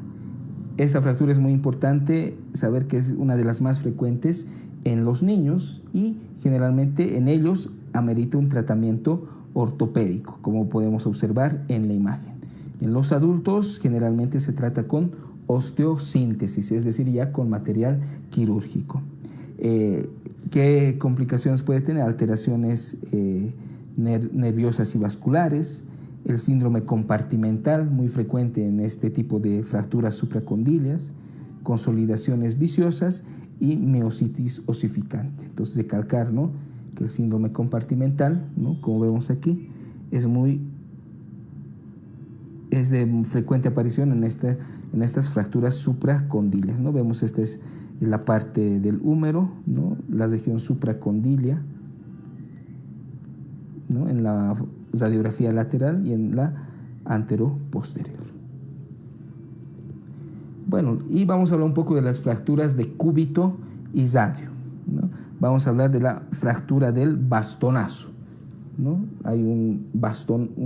Esta fractura es muy importante saber que es una de las más frecuentes en los niños y generalmente en ellos amerita un tratamiento ortopédico, como podemos observar en la imagen. En los adultos generalmente se trata con osteosíntesis, es decir, ya con material quirúrgico. ¿Qué complicaciones puede tener? Alteraciones nerviosas y vasculares, el síndrome compartimental, muy frecuente en este tipo de fracturas supracondilias, consolidaciones viciosas y miositis osificante. Entonces, recalcar, ¿no?, que el síndrome compartimental, ¿no?, como vemos aquí, es de frecuente aparición en estas fracturas supracondilias, ¿no? Vemos esta es la parte del húmero, ¿no?, la región supracondilia, ¿no?, en la radiografía lateral y en la anteroposterior. Bueno, y vamos a hablar un poco de las fracturas de cúbito y radio, ¿no? Vamos a hablar de la fractura del bastonazo, ¿no? Hay un bastón o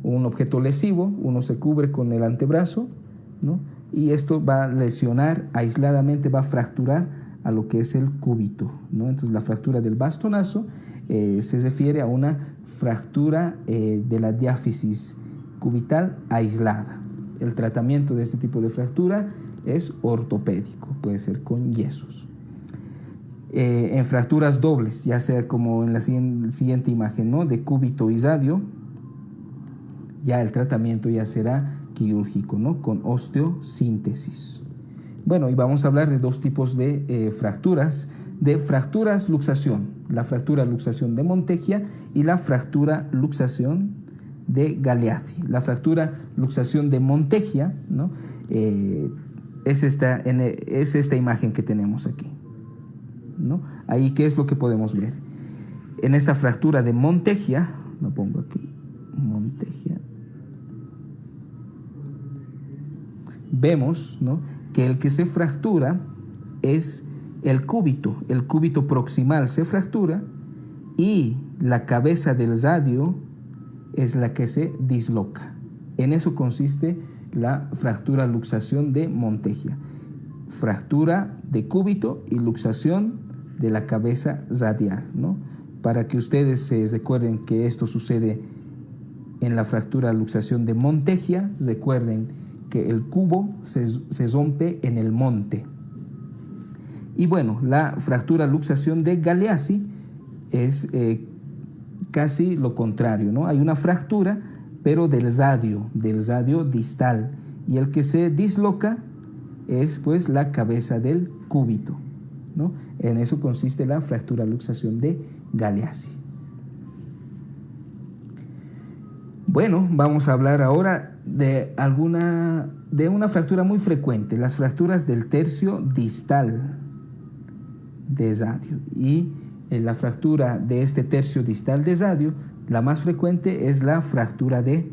un objeto lesivo, uno se cubre con el antebrazo, ¿no?, y esto va a lesionar aisladamente, va a fracturar a lo que es el cúbito, ¿no? Entonces, la fractura del bastonazo se refiere a una fractura de la diáfisis cubital aislada. El tratamiento de este tipo de fractura es ortopédico, puede ser con yesos. En fracturas dobles, ya sea como en la siguiente imagen, ¿no?, de cúbito y radio, ya el tratamiento ya será quirúrgico, ¿no?, con osteosíntesis. Bueno, y vamos a hablar de dos tipos de fracturas luxación, la fractura luxación de Monteggia y la fractura luxación de Galeazzi. La fractura luxación de Monteggia, ¿no?, es esta imagen que tenemos aquí, ¿no? Ahí, ¿qué es lo que podemos ver? En esta fractura de Monteggia, lo pongo aquí, Monteggia, vemos, ¿no?, que el que se fractura es el cúbito proximal se fractura y la cabeza del radio es la que se disloca. En eso consiste la fractura luxación de Monteggia. Fractura de cúbito y luxación de la cabeza radial, ¿no? Para que ustedes se recuerden que esto sucede en la fractura luxación de Monteggia, recuerden que el cubo se rompe en el monte. Y bueno, la fractura luxación de Galeazzi es casi lo contrario, ¿no? Hay una fractura, pero del radio distal, y el que se disloca es pues la cabeza del cúbito, ¿no? En eso consiste la fractura luxación de Galeazzi. Bueno, vamos a hablar ahora de una fractura muy frecuente, las fracturas del tercio distal de esadio. Y en la fractura de este tercio distal de esadio, la más frecuente es la fractura de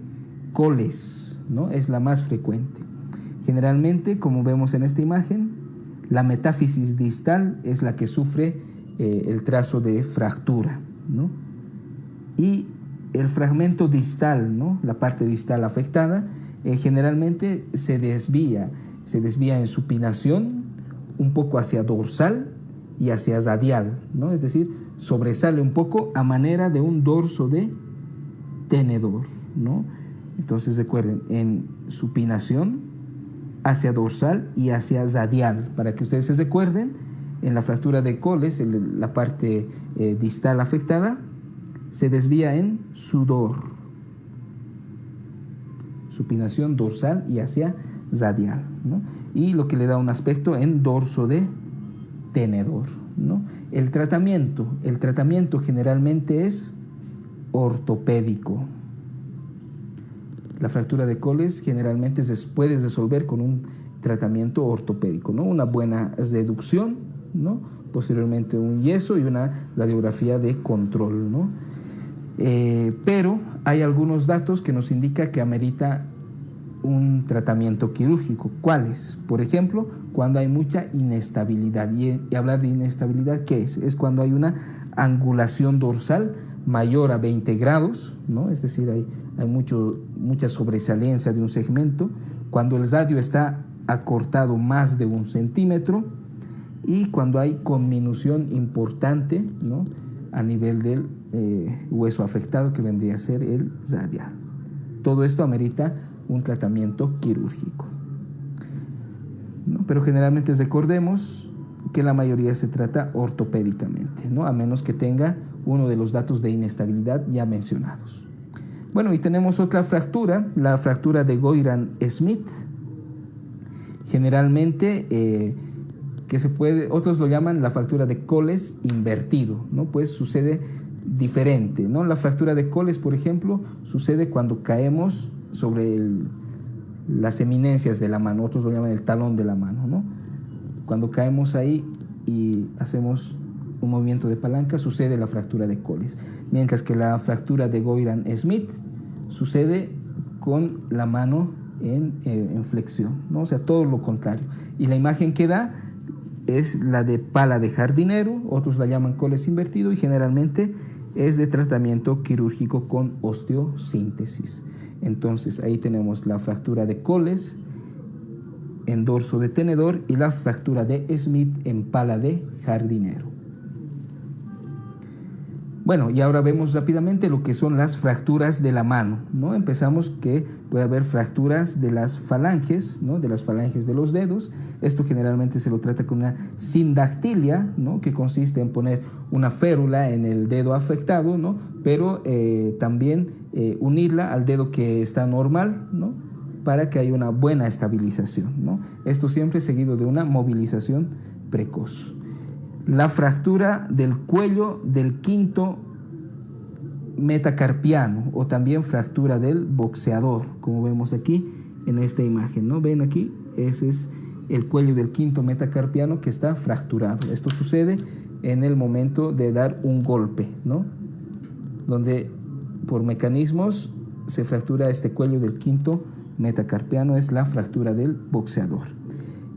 Coles, ¿no? Es la más frecuente. Generalmente, como vemos en esta imagen, la metáfisis distal es la que sufre el trazo de fractura, ¿no? Y el fragmento distal, ¿no? La parte distal afectada, generalmente se desvía en supinación un poco hacia dorsal y hacia radial, ¿no? Es decir, sobresale un poco a manera de un dorso de tenedor, ¿no? Entonces recuerden, en supinación hacia dorsal y hacia radial, para que ustedes se recuerden, en la fractura de Coles, la parte distal afectada, se desvía en sudor, supinación dorsal y hacia radial, ¿no? Y lo que le da un aspecto en dorso de tenedor, ¿no? El tratamiento generalmente es ortopédico. La fractura de Coles generalmente se puede resolver con un tratamiento ortopédico, ¿no? Una buena reducción, ¿no? Posteriormente un yeso y una radiografía de control, ¿no? Pero hay algunos datos que nos indican que amerita un tratamiento quirúrgico. ¿Cuáles? Por ejemplo, cuando hay mucha inestabilidad. Y hablar de inestabilidad, ¿qué es? Es cuando hay una angulación dorsal mayor a 20 grados, ¿no? Es decir, hay mucha sobresalencia de un segmento, cuando el radio está acortado más de 1 centímetro y cuando hay conminución importante, ¿no? A nivel del hueso afectado, que vendría a ser el radial. Todo esto amerita un tratamiento quirúrgico, ¿no? Pero generalmente recordemos que la mayoría se trata ortopédicamente, ¿no? A menos que tenga uno de los datos de inestabilidad ya mencionados. Bueno, y tenemos otra fractura, la fractura de Goiran-Smith. Generalmente, otros lo llaman la fractura de Coles invertido, ¿no? Pues sucede diferente, ¿no? La fractura de Coles, por ejemplo, sucede cuando caemos sobre las eminencias de la mano, otros lo llaman el talón de la mano, ¿no? Cuando caemos ahí y hacemos un movimiento de palanca, sucede la fractura de Coles. Mientras que la fractura de Goiran-Smith sucede con la mano en flexión, ¿no? O sea, todo lo contrario. Y la imagen que da es la de pala de jardinero, otros la llaman Coles invertido, y generalmente es de tratamiento quirúrgico con osteosíntesis. Entonces ahí tenemos la fractura de Coles en dorso de tenedor y la fractura de Smith en pala de jardinero. Bueno, y ahora vemos rápidamente lo que son las fracturas de la mano, ¿no? Empezamos que puede haber fracturas de las falanges, ¿no? De las falanges de los dedos. Esto generalmente se lo trata con una sindactilia, ¿no? Que consiste en poner una férula en el dedo afectado, ¿no? Pero también unirla al dedo que está normal, ¿no? Para que haya una buena estabilización, ¿no? Esto siempre seguido de una movilización precoz. La fractura del cuello del quinto metacarpiano, o también fractura del boxeador, como vemos aquí en esta imagen, ¿no? Ven aquí, ese es el cuello del quinto metacarpiano que está fracturado. Esto sucede en el momento de dar un golpe, ¿no? Donde por mecanismos se fractura este cuello del quinto metacarpiano, es la fractura del boxeador.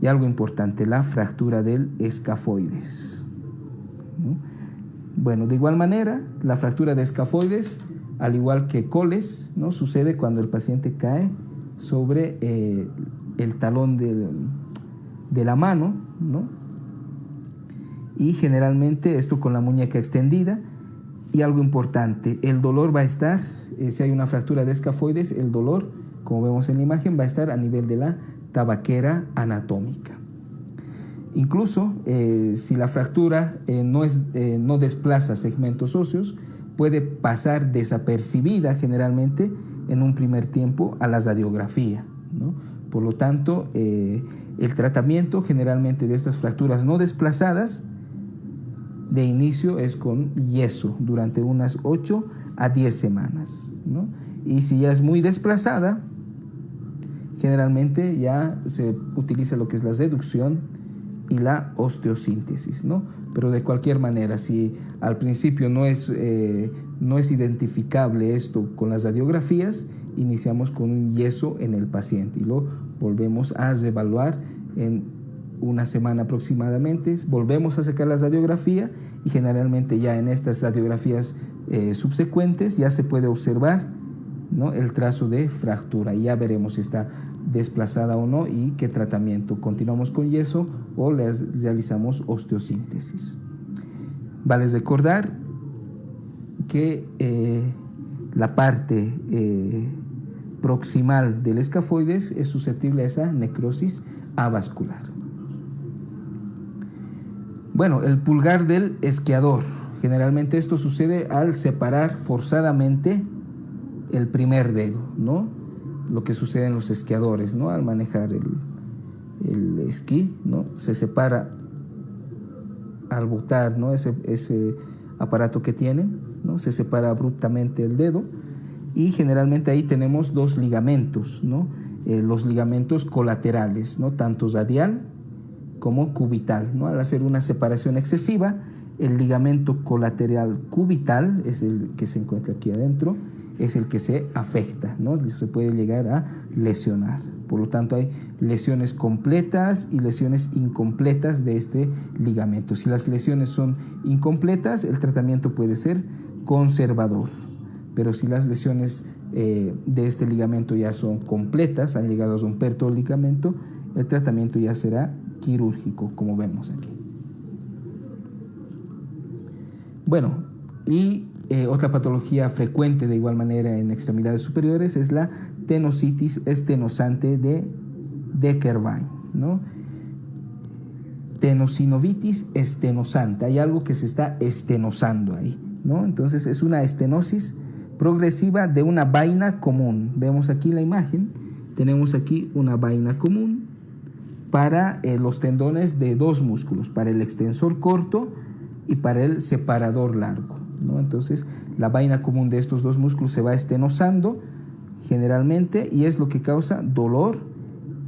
Y algo importante, la fractura del escafoides, ¿no? Bueno, de igual manera, la fractura de escafoides, al igual que Coles, ¿no? Sucede cuando el paciente cae sobre el talón de la mano, ¿no? Y generalmente esto con la muñeca extendida. Y algo importante, el dolor va a estar, si hay una fractura de escafoides, el dolor, como vemos en la imagen, va a estar a nivel de la tabaquera anatómica. Incluso si la fractura no desplaza segmentos óseos, puede pasar desapercibida generalmente en un primer tiempo a la radiografía, ¿no? Por lo tanto, el tratamiento generalmente de estas fracturas no desplazadas de inicio es con yeso durante unas 8 a 10 semanas, ¿no? Y si ya es muy desplazada, generalmente ya se utiliza lo que es la reducción y la osteosíntesis, ¿no? Pero de cualquier manera, si al principio no es identificable esto con las radiografías, iniciamos con un yeso en el paciente y lo volvemos a reevaluar en una semana aproximadamente, volvemos a sacar la radiografía y generalmente ya en estas radiografías subsecuentes ya se puede observar, ¿no?, el trazo de fractura y ya veremos si está desplazada o no y qué tratamiento. Continuamos con yeso o realizamos osteosíntesis. Vale recordar que la parte proximal del escafoides es susceptible a esa necrosis avascular. Bueno, el pulgar del esquiador. Generalmente esto sucede al separar forzadamente el primer dedo, ¿no? Lo que sucede en los esquiadores, ¿no? Al manejar el esquí, ¿no? Se separa al botar, ¿no? Ese aparato que tienen, ¿no? Se separa abruptamente el dedo y generalmente ahí tenemos dos ligamentos, ¿no? Los ligamentos colaterales, ¿no? Tanto radial como cubital, ¿no? Al hacer una separación excesiva, el ligamento colateral cubital es el que se encuentra aquí adentro, es el que se afecta, ¿no? Se puede llegar a lesionar. Por lo tanto, hay lesiones completas y lesiones incompletas de este ligamento. Si las lesiones son incompletas, el tratamiento puede ser conservador. Pero si las lesiones de este ligamento ya son completas, han llegado a romper todo el ligamento, el tratamiento ya será quirúrgico, como vemos aquí. Bueno, y otra patología frecuente de igual manera en extremidades superiores es la tenositis estenosante de Decker-Wein, ¿no? Tenosinovitis estenosante, hay algo que se está estenosando ahí, ¿no? Entonces es una estenosis progresiva de una vaina común. Vemos aquí la imagen, tenemos aquí una vaina común para los tendones de dos músculos, para el extensor corto y para el separador largo, ¿no? Entonces la vaina común de estos dos músculos se va estenosando generalmente y es lo que causa dolor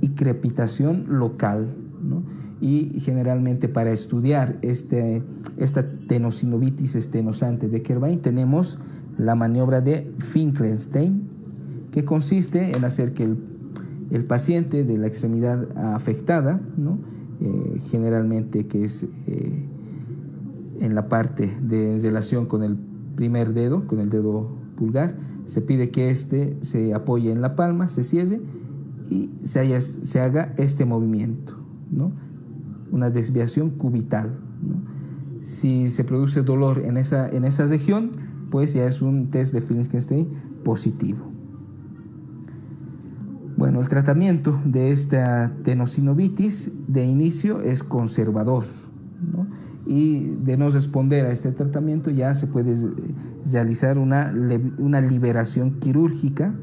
y crepitación local, ¿no? Y generalmente para estudiar esta tenosinovitis estenosante de Decker-Wein tenemos la maniobra de Finkelstein, que consiste en hacer que el paciente de la extremidad afectada, ¿no? Generalmente que es en la parte de relación con el primer dedo, con el dedo pulgar, se pide que este se apoye en la palma, se cierre y se haga este movimiento, ¿no? Una desviación cubital, ¿no? Si se produce dolor en esa región, pues ya es un test de Finkelstein positivo. Bueno, el tratamiento de esta tenosinovitis de inicio es conservador, ¿no? Y de no responder a este tratamiento ya se puede realizar una liberación quirúrgica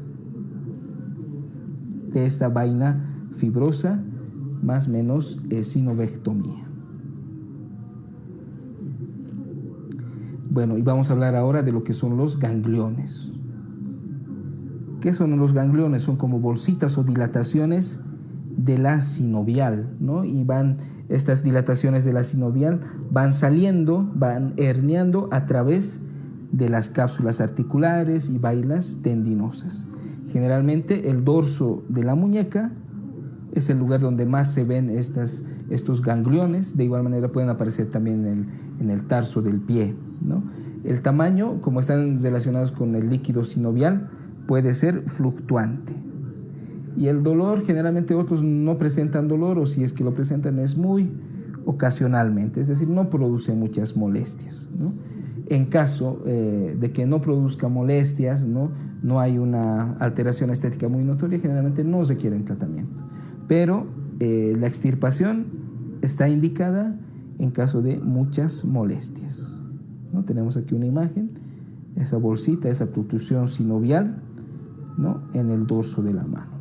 de esta vaina fibrosa, más o menos sinovectomía. Bueno, y vamos a hablar ahora de lo que son los gangliones. ¿Qué son los gangliones? Son como bolsitas o dilataciones de la sinovial, ¿no? Y estas dilataciones de la sinovial van saliendo, van herniando a través de las cápsulas articulares y vailas tendinosas. Generalmente el dorso de la muñeca es el lugar donde más se ven estos gangliones. De igual manera pueden aparecer también en el tarso del pie, ¿no? El tamaño, como están relacionados con el líquido sinovial, puede ser fluctuante. Y el dolor, generalmente otros no presentan dolor, o si es que lo presentan es muy ocasionalmente, es decir, no produce muchas molestias, ¿no? En caso de que no produzca molestias, no hay una alteración estética muy notoria, generalmente no requieren tratamiento. Pero la extirpación está indicada en caso de muchas molestias, ¿no? Tenemos aquí una imagen, esa bolsita, esa protrusión sinovial, ¿no?, en el dorso de la mano.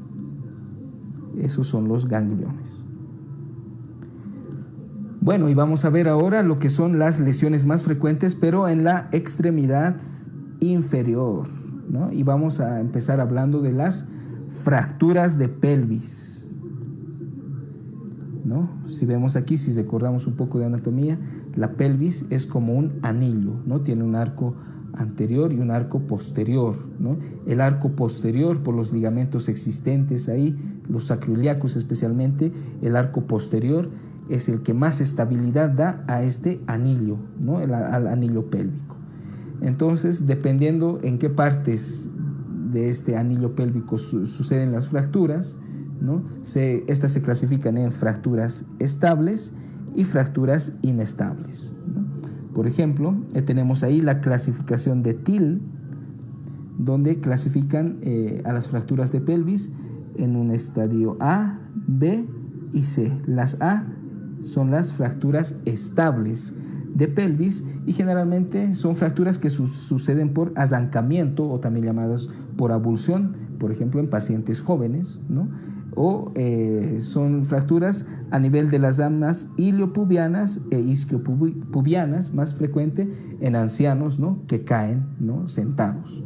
Esos son los gangliones. Bueno, y vamos a ver ahora lo que son las lesiones más frecuentes, pero en la extremidad inferior, ¿no? Y vamos a empezar hablando de las fracturas de pelvis, ¿no? Si vemos aquí, si recordamos un poco de anatomía, la pelvis es como un anillo, ¿no? Tiene un arco anterior y un arco posterior, ¿no? El arco posterior, por los ligamentos existentes ahí, los sacroiliacos especialmente, el arco posterior es el que más estabilidad da a este anillo, ¿no? Al anillo pélvico. Entonces, dependiendo en qué partes de este anillo pélvico suceden las fracturas, ¿no? Estas se clasifican en fracturas estables y fracturas inestables, ¿no? Por ejemplo, tenemos ahí la clasificación de Thiel, donde clasifican a las fracturas de pelvis en un estadio A, B y C. Las A son las fracturas estables de pelvis y generalmente son fracturas que suceden por arrancamiento o también llamadas por avulsión, por ejemplo en pacientes jóvenes, ¿no? O son fracturas a nivel de las ramas iliopubianas e isquiopubianas, más frecuente en ancianos, ¿no? Que caen, ¿no? Sentados.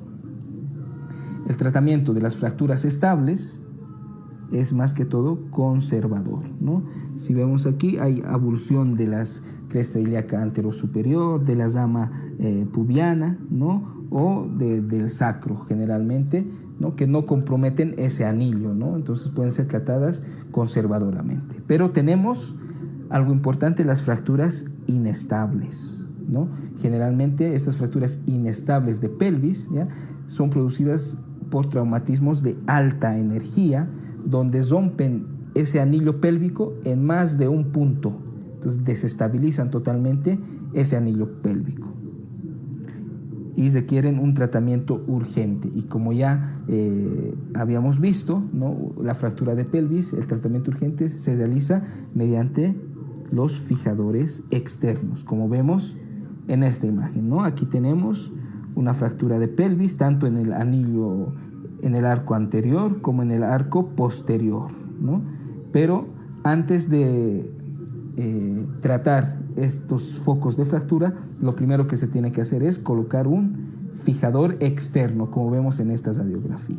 El tratamiento de las fracturas estables es más que todo conservador, ¿no? Si vemos aquí hay avulsión de las cresta ilíaca anterosuperior, de la rama pubiana, ¿no? O del sacro generalmente, ¿no? Que no comprometen ese anillo, ¿no? Entonces pueden ser tratadas conservadoramente. Pero tenemos algo importante, las fracturas inestables, ¿no? Generalmente estas fracturas inestables de pelvis, ¿ya? Son producidas por traumatismos de alta energía, donde rompen ese anillo pélvico en más de un punto. Entonces desestabilizan totalmente ese anillo pélvico y requieren un tratamiento urgente. Y como ya habíamos visto, ¿no? La fractura de pelvis, el tratamiento urgente se realiza mediante los fijadores externos, como vemos en esta imagen, ¿no? Aquí tenemos una fractura de pelvis, tanto en el anillo, en el arco anterior como en el arco posterior, ¿no? Pero antes de tratar estos focos de fractura, lo primero que se tiene que hacer es colocar un fijador externo, como vemos en esta radiografía,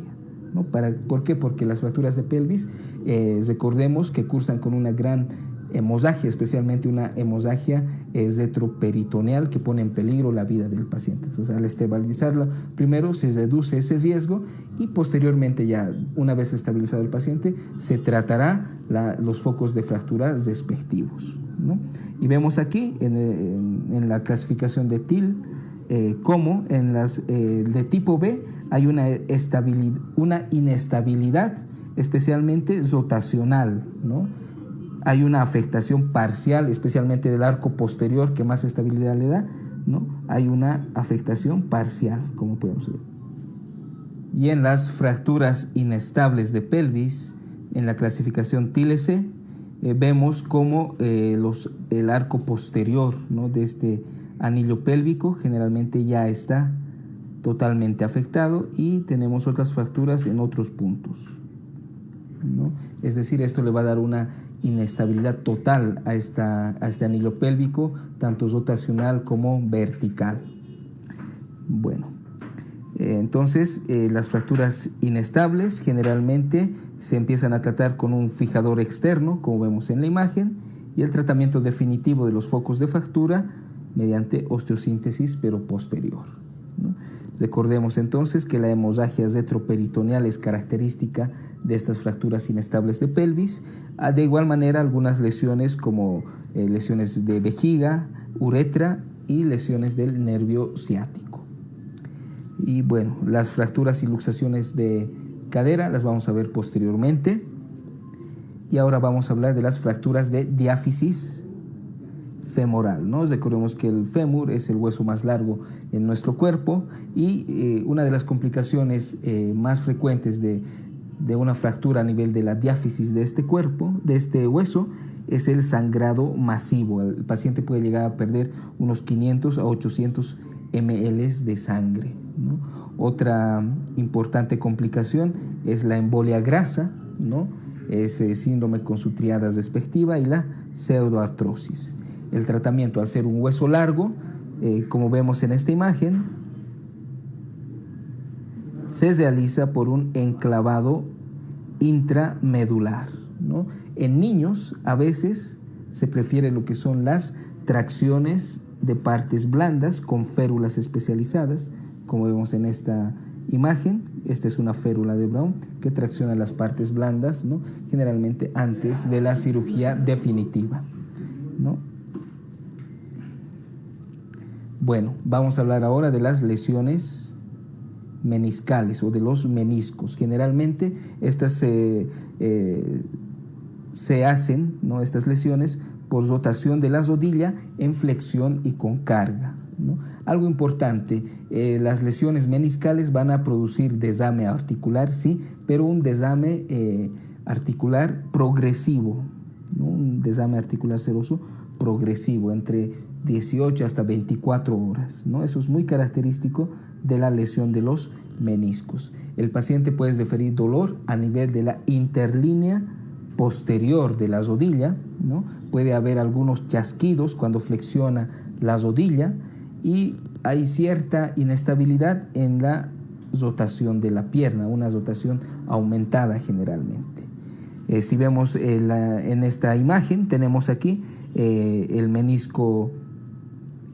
¿no? ¿Por qué? Porque las fracturas de pelvis, recordemos que cursan con una gran hemorragia, especialmente una hemorragia retroperitoneal que pone en peligro la vida del paciente. Entonces, al estabilizarla, primero se reduce ese riesgo y posteriormente, ya una vez estabilizado el paciente, se tratará los focos de fractura respectivos, ¿no? Y vemos aquí en la clasificación de Thiel cómo en las de tipo B hay una inestabilidad, especialmente rotacional, ¿no? Hay una afectación parcial, especialmente del arco posterior, que más estabilidad le da, ¿no? Hay una afectación parcial, como podemos ver. Y en las fracturas inestables de pelvis, en la clasificación TILC, vemos cómo el arco posterior, ¿no? De este anillo pélvico generalmente ya está totalmente afectado y tenemos otras fracturas en otros puntos, ¿no? Es decir, esto le va a dar una inestabilidad total a este anillo pélvico, tanto rotacional como vertical. Bueno, entonces las fracturas inestables generalmente se empiezan a tratar con un fijador externo, como vemos en la imagen, y el tratamiento definitivo de los focos de fractura mediante osteosíntesis, pero posterior, ¿no? Recordemos entonces que la hemorragia retroperitoneal es característica de estas fracturas inestables de pelvis. De igual manera, algunas lesiones como lesiones de vejiga, uretra y lesiones del nervio ciático. Y bueno, las fracturas y luxaciones de cadera las vamos a ver posteriormente. Y ahora vamos a hablar de las fracturas de diáfisis femoral, ¿no? Recordemos que el fémur es el hueso más largo en nuestro cuerpo y una de las complicaciones más frecuentes de una fractura a nivel de la diáfisis de este cuerpo, de este hueso, es el sangrado masivo. El paciente puede llegar a perder unos 500 a 800 ml de sangre, ¿no? Otra importante complicación es la embolia grasa, ¿no? Ese síndrome con su triada respectiva, y la pseudoartrosis. El tratamiento, al ser un hueso largo, como vemos en esta imagen, se realiza por un enclavado intramedular, ¿no? En niños a veces se prefiere lo que son las tracciones de partes blandas con férulas especializadas, como vemos en esta imagen. Esta es una férula de Brown que tracciona las partes blandas, ¿no? Generalmente antes de la cirugía definitiva, ¿no? Bueno, vamos a hablar ahora de las lesiones meniscales o de los meniscos. Generalmente estas se hacen, ¿no?, estas lesiones por rotación de la rodilla en flexión y con carga, ¿no? Algo importante, las lesiones meniscales van a producir desame articular, sí, pero un desame articular progresivo, ¿no? Un desame articular seroso progresivo entre 18 hasta 24 horas, ¿no? Eso es muy característico de la lesión de los meniscos. El paciente puede referir dolor a nivel de la interlínea posterior de la rodilla, ¿no? Puede haber algunos chasquidos cuando flexiona la rodilla y hay cierta inestabilidad en la rotación de la pierna, una rotación aumentada generalmente. Si vemos en esta imagen, tenemos aquí el menisco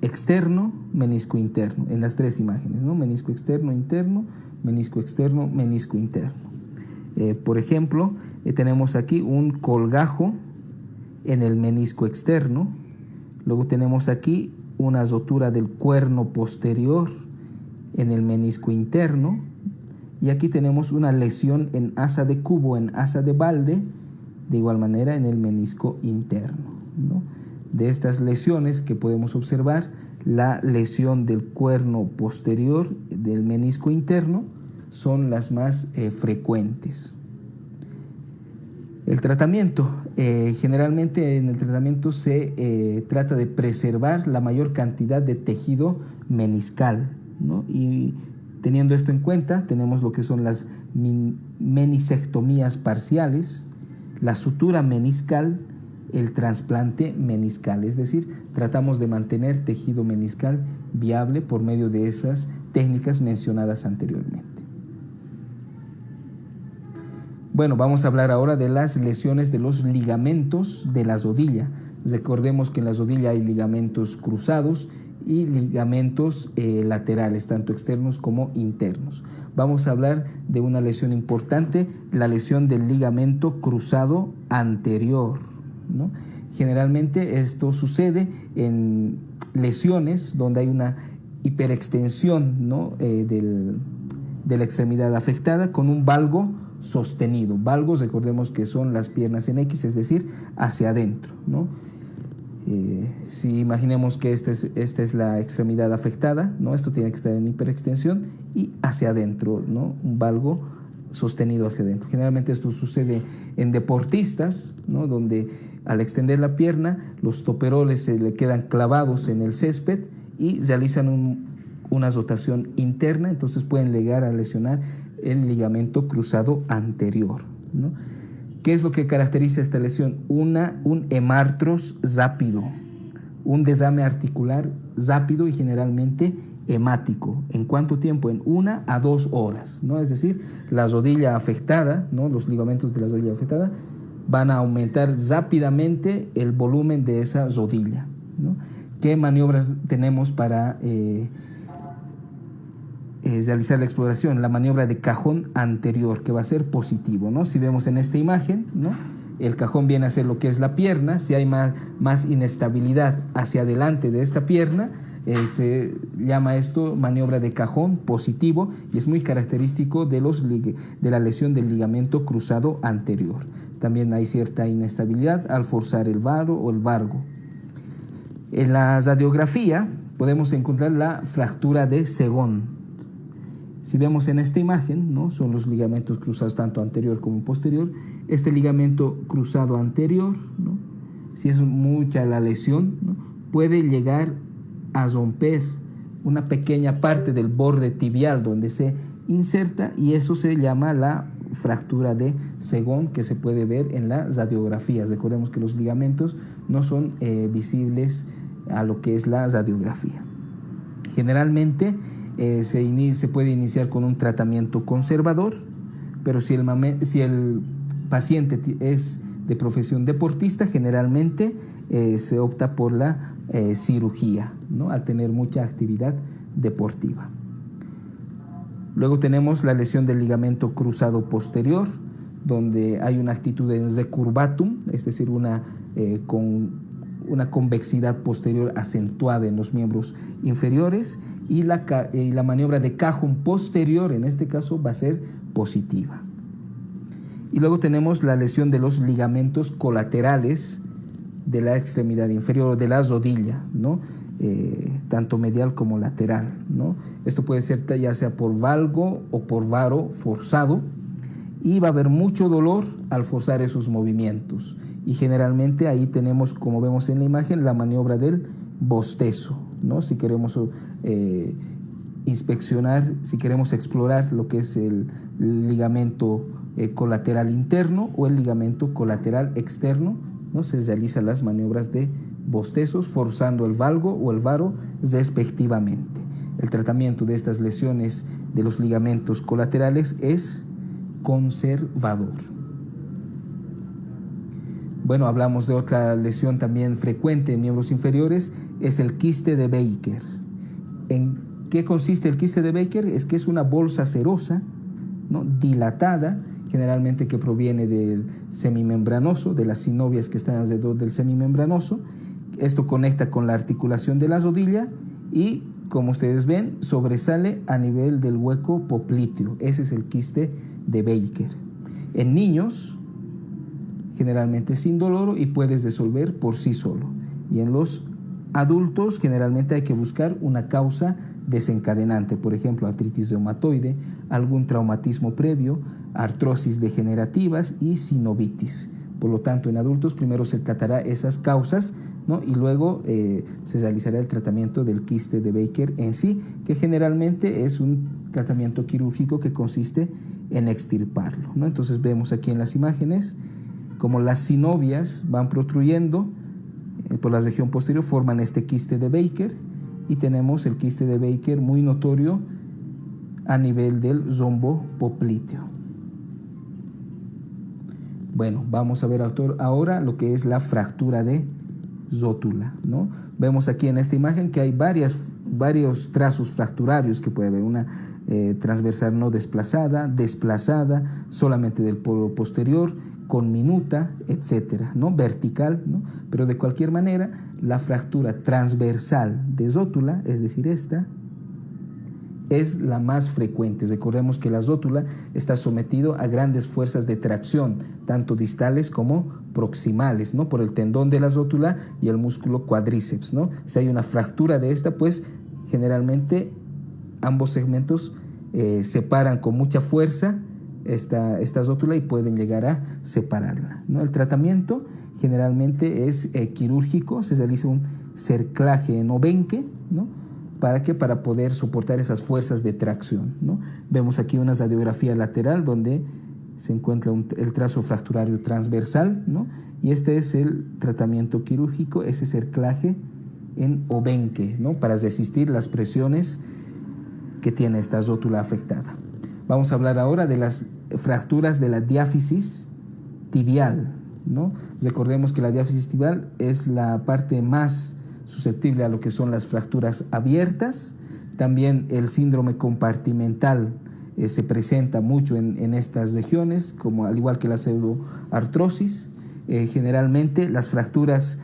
externo, menisco interno, en las tres imágenes, ¿no? Menisco externo, interno, menisco externo, menisco interno. Por ejemplo, tenemos aquí un colgajo en el menisco externo. Luego tenemos aquí una rotura del cuerno posterior en el menisco interno. Y aquí tenemos una lesión en asa de cubo, en asa de balde, de igual manera en el menisco interno, ¿no? De estas lesiones que podemos observar, la lesión del cuerno posterior del menisco interno son las más frecuentes. El tratamiento, generalmente en el tratamiento se trata de preservar la mayor cantidad de tejido meniscal, ¿no? Y teniendo esto en cuenta, tenemos lo que son las menisectomías parciales, la sutura meniscal, el trasplante meniscal, es decir, tratamos de mantener tejido meniscal viable por medio de esas técnicas mencionadas anteriormente. Bueno, vamos a hablar ahora de las lesiones de los ligamentos de la rodilla. Recordemos que en la rodilla hay ligamentos cruzados y ligamentos laterales, tanto externos como internos. Vamos a hablar de una lesión importante, la lesión del ligamento cruzado anterior, ¿no? Generalmente esto sucede en lesiones donde hay una hiperextensión, ¿no?, de la extremidad afectada con un valgo sostenido. Valgos, recordemos que son las piernas en X, es decir, hacia adentro, ¿no? Si imaginemos que esta es la extremidad afectada, ¿no? Esto tiene que estar en hiperextensión y hacia adentro, ¿no? Un valgo sostenido hacia adentro. Generalmente esto sucede en deportistas, ¿no?, donde al extender la pierna los toperoles se le quedan clavados en el césped y realizan una rotación interna, entonces pueden llegar a lesionar el ligamento cruzado anterior, ¿no? ¿Qué es lo que caracteriza esta lesión? Un hemartros rápido, un desame articular rápido y generalmente hemático. ¿En cuánto tiempo? En 1 a 2 horas, ¿no? Es decir, la rodilla afectada, ¿no?, los ligamentos de la rodilla afectada van a aumentar rápidamente el volumen de esa rodilla, ¿no? ¿Qué maniobras tenemos para realizar la exploración? La maniobra de cajón anterior, que va a ser positivo, ¿no? Si vemos en esta imagen, ¿no?, el cajón viene a ser lo que es la pierna. Si hay más inestabilidad hacia adelante de esta pierna, se llama esto maniobra de cajón positivo y es muy característico de la lesión del ligamento cruzado anterior. También hay cierta inestabilidad al forzar el varo o el valgo. En la radiografía podemos encontrar la fractura de Segón. Si vemos en esta imagen, ¿no?, son los ligamentos cruzados tanto anterior como posterior. Este ligamento cruzado anterior, ¿no?, si es mucha la lesión, ¿no?, puede llegar a romper una pequeña parte del borde tibial donde se inserta, y eso se llama la fractura de Segón, que se puede ver en las radiografías. Recordemos que los ligamentos no son visibles a lo que es la radiografía. Generalmente se puede iniciar con un tratamiento conservador, pero si el paciente es de profesión deportista, generalmente se opta por la cirugía, ¿no? Al tener mucha actividad deportiva. Luego tenemos la lesión del ligamento cruzado posterior, donde hay una actitud en decurvatum, es decir, con una convexidad posterior acentuada en los miembros inferiores, y la maniobra de cajón posterior, en este caso, va a ser positiva. Y luego tenemos la lesión de los ligamentos colaterales de la extremidad inferior, de la rodilla, ¿no? Tanto medial como lateral, ¿no? Esto puede ser ya sea por valgo o por varo forzado, y va a haber mucho dolor al forzar esos movimientos. Y generalmente ahí tenemos, como vemos en la imagen, la maniobra del bostezo, ¿no? Si queremos inspeccionar, si queremos explorar lo que es el ligamento colateral interno o el ligamento colateral externo, ¿no? Se realizan las maniobras de bostezos forzando el valgo o el varo respectivamente. El tratamiento de estas lesiones de los ligamentos colaterales es conservador. Bueno, hablamos de otra lesión también frecuente en miembros inferiores, es el quiste de Baker. ¿En qué consiste el quiste de Baker? Es que es una bolsa serosa, ¿no? Dilatada, generalmente que proviene del semimembranoso, de las sinovias que están alrededor del semimembranoso. Esto conecta con la articulación de la rodilla y, como ustedes ven, sobresale a nivel del hueco popliteo. Ese es el quiste de Baker. En niños, generalmente sin dolor y puedes resolver por sí solo. Y en los adultos, generalmente hay que buscar una causa desencadenante, por ejemplo, artritis reumatoide, algún traumatismo previo, artrosis degenerativas y sinovitis. Por lo tanto, en adultos primero se tratará esas causas, ¿no? Y luego se realizará el tratamiento del quiste de Baker en sí, que generalmente es un tratamiento quirúrgico que consiste en extirparlo, ¿no? Entonces vemos aquí en las imágenes como las sinovias van protruyendo por la región posterior, forman este quiste de Baker, y tenemos el quiste de Baker muy notorio a nivel del rombo popliteo. Bueno, vamos a ver ahora lo que es la fractura de rótula, ¿no? Vemos aquí en esta imagen que hay varios trazos fracturarios que puede haber, una transversal no desplazada, desplazada, solamente del polo posterior, con minuta, etcétera, ¿no? Vertical, ¿no? Pero de cualquier manera, la fractura transversal de rótula, es decir, esta, es la más frecuente. Recordemos que la rótula está sometido a grandes fuerzas de tracción, tanto distales como proximales, ¿no? Por el tendón de la rótula y el músculo cuádriceps, ¿no? Si hay una fractura de esta, pues generalmente ambos segmentos separan con mucha fuerza esta rótula y pueden llegar a separarla, ¿no? El tratamiento generalmente es quirúrgico, se realiza un cerclaje en obenque, ¿no? ¿Para qué? Para poder soportar esas fuerzas de tracción, ¿no? Vemos aquí una radiografía lateral donde se encuentra el trazo fracturario transversal, ¿no? Y este es el tratamiento quirúrgico, ese cerclaje en obenque, ¿no? Para resistir las presiones que tiene esta rótula afectada. Vamos a hablar ahora de las fracturas de la diáfisis tibial, ¿no? Recordemos que la diáfisis tibial es la parte más susceptible a lo que son las fracturas abiertas. También el síndrome compartimental se presenta mucho en estas regiones, como al igual que la pseudoartrosis. Generalmente las fracturas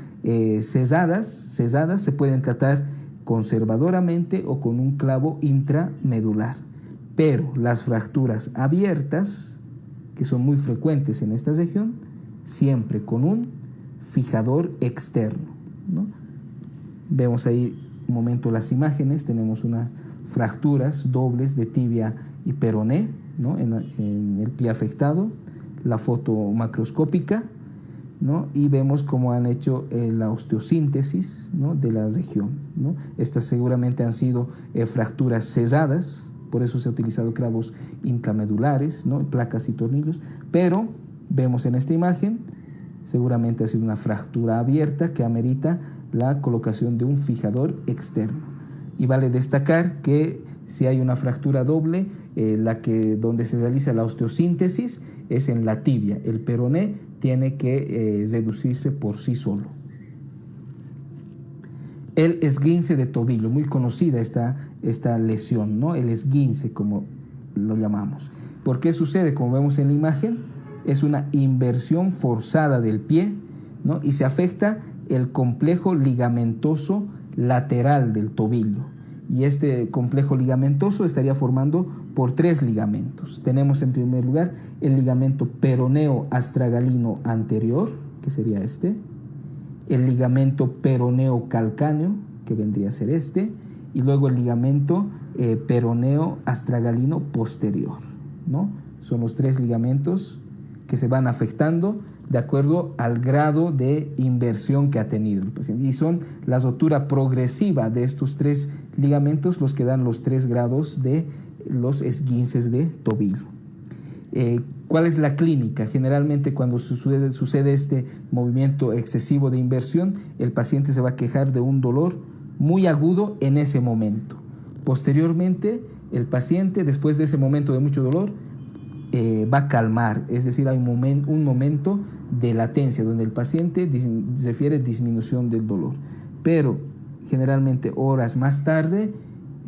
cesadas se pueden tratar conservadoramente o con un clavo intramedular, pero las fracturas abiertas, que son muy frecuentes en esta región, siempre con un fijador externo, ¿no? Vemos ahí un momento las imágenes, tenemos unas fracturas dobles de tibia y peroné, ¿no? en el pie afectado, la foto macroscópica, ¿no? Y vemos cómo han hecho la osteosíntesis, ¿no? De la región, ¿no? Estas seguramente han sido fracturas cesadas, por eso se ha utilizado clavos intramedulares, ¿no? Placas y tornillos, pero vemos en esta imagen, seguramente ha sido una fractura abierta que amerita la colocación de un fijador externo. Y vale destacar que Si hay una fractura doble, donde se realiza la osteosíntesis es en la tibia. El peroné tiene que reducirse por sí solo. El esguince de tobillo, muy conocida esta lesión, ¿no? El esguince, como lo llamamos. ¿Por qué sucede? Como vemos en la imagen, es una inversión forzada del pie, ¿no? Y se afecta el complejo ligamentoso lateral del tobillo. Y este complejo ligamentoso estaría formando por 3 ligamentos. Tenemos en primer lugar el ligamento peroneo astragalino anterior, que sería este, el ligamento peroneo calcáneo, que vendría a ser este, y luego el ligamento peroneo astragalino posterior, ¿no? Son los 3 ligamentos que se van afectando de acuerdo al grado de inversión que ha tenido el paciente. Y son la rotura progresiva de estos 3 ligamentos los que dan los 3 grados de los esguinces de tobillo. ¿Cuál es la clínica? Generalmente cuando sucede este movimiento excesivo de inversión, el paciente se va a quejar de un dolor muy agudo en ese momento. Posteriormente, el paciente, después de ese momento de mucho dolor, va a calmar, es decir, hay un momento de latencia donde el paciente refiere disminución del dolor, pero generalmente horas más tarde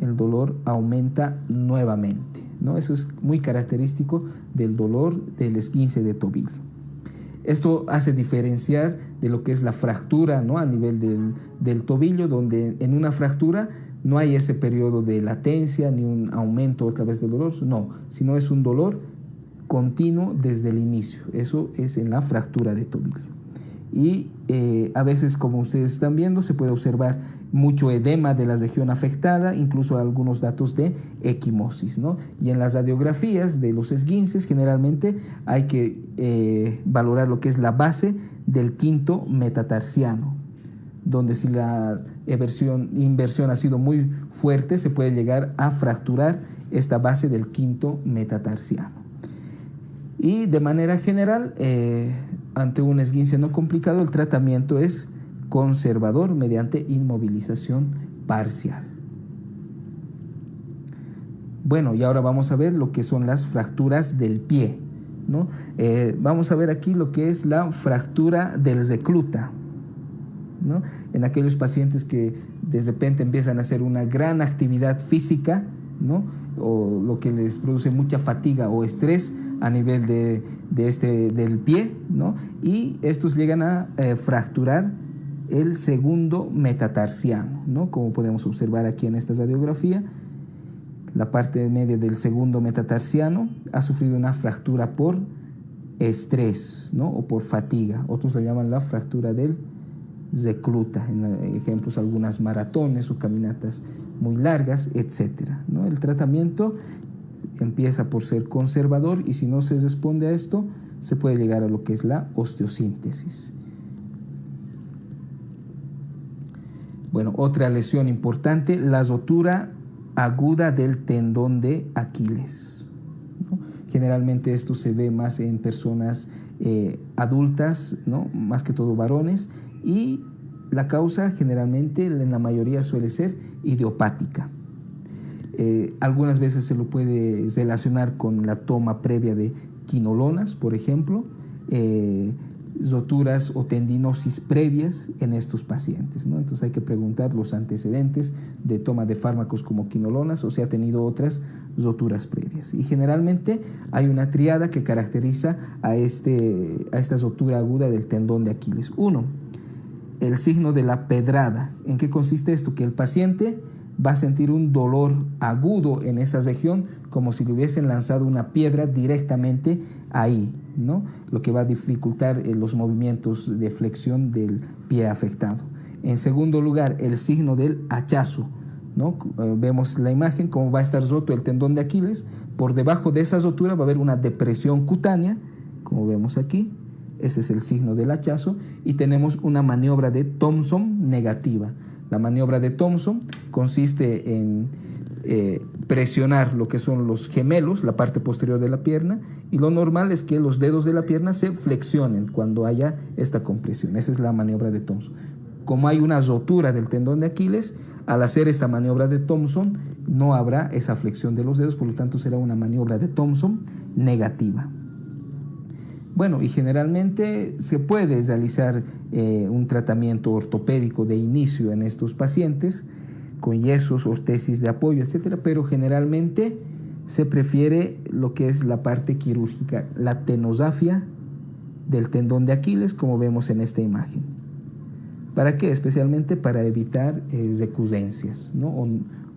el dolor aumenta nuevamente, ¿no? Eso es muy característico del dolor del esguince de tobillo. Esto hace diferenciar de lo que es la fractura, ¿no? A nivel del tobillo, donde en una fractura no hay ese periodo de latencia ni un aumento otra vez del dolor, no, sino es un dolor continuo desde el inicio. Eso es en la fractura de tobillo. Y a veces, como ustedes están viendo, se puede observar mucho edema de la región afectada, incluso algunos datos de equimosis, ¿no? Y en las radiografías de los esguinces generalmente hay que valorar lo que es la base del quinto metatarsiano, donde si la inversión ha sido muy fuerte, se puede llegar a fracturar esta base del quinto metatarsiano. Y de manera general, ante un esguince no complicado, el tratamiento es conservador mediante inmovilización parcial. Bueno, y ahora vamos a ver lo que son las fracturas del pie, ¿no? Vamos a ver aquí lo que es la fractura del recluta, ¿no? En aquellos pacientes que de repente empiezan a hacer una gran actividad física, ¿no? O lo que les produce mucha fatiga o estrés a nivel del pie, ¿no? Y estos llegan a fracturar el segundo metatarsiano, ¿no? Como podemos observar aquí en esta radiografía, la parte media del segundo metatarsiano ha sufrido una fractura por estrés, ¿no? O por fatiga. Otros la llaman la fractura del recluta, en ejemplos algunas maratones o caminatas muy largas, etcétera, ¿no? El tratamiento empieza por ser conservador y si no se responde a esto, se puede llegar a lo que es la osteosíntesis. Bueno, otra lesión importante, la rotura aguda del tendón de Aquiles, ¿no? Generalmente esto se ve más en personas adultas, ¿no? Más que todo varones, y la causa generalmente en la mayoría suele ser idiopática. Algunas veces se lo puede relacionar con la toma previa de quinolonas, por ejemplo, roturas o tendinosis previas en estos pacientes, ¿no? Entonces hay que preguntar los antecedentes de toma de fármacos como quinolonas o si ha tenido otras roturas previas. Y generalmente hay una triada que caracteriza a esta rotura aguda del tendón de Aquiles. 1. El signo de la pedrada. ¿En qué consiste esto? Que el paciente va a sentir un dolor agudo en esa región como si le hubiesen lanzado una piedra directamente ahí, ¿no? Lo que va a dificultar los movimientos de flexión del pie afectado. En segundo lugar, el signo del hachazo, ¿no? Vemos la imagen, cómo va a estar roto el tendón de Aquiles. Por debajo de esa rotura va a haber una depresión cutánea, como vemos aquí. Ese es el signo del hachazo. Y tenemos una maniobra de Thompson negativa. La maniobra de Thompson consiste en presionar lo que son los gemelos, la parte posterior de la pierna, y lo normal es que los dedos de la pierna se flexionen cuando haya esta compresión. Esa es la maniobra de Thompson. Como hay una rotura del tendón de Aquiles, al hacer esta maniobra de Thompson no habrá esa flexión de los dedos, por lo tanto será una maniobra de Thompson negativa. Bueno, y generalmente se puede realizar un tratamiento ortopédico de inicio en estos pacientes, con yesos, ortesis de apoyo, etcétera, pero generalmente se prefiere lo que es la parte quirúrgica, la tenosafia del tendón de Aquiles, como vemos en esta imagen. ¿Para qué? Especialmente para evitar recurrencias, ¿no?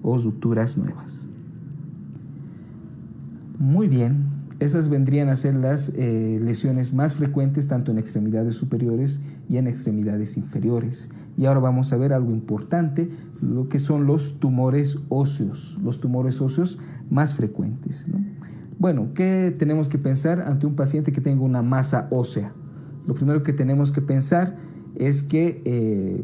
o rupturas nuevas. Muy bien. Esas vendrían a ser las lesiones más frecuentes tanto en extremidades superiores y en extremidades inferiores. Y ahora vamos a ver algo importante, lo que son los tumores óseos más frecuentes, ¿no? Bueno, ¿qué tenemos que pensar ante un paciente que tenga una masa ósea? Lo primero que tenemos que pensar es que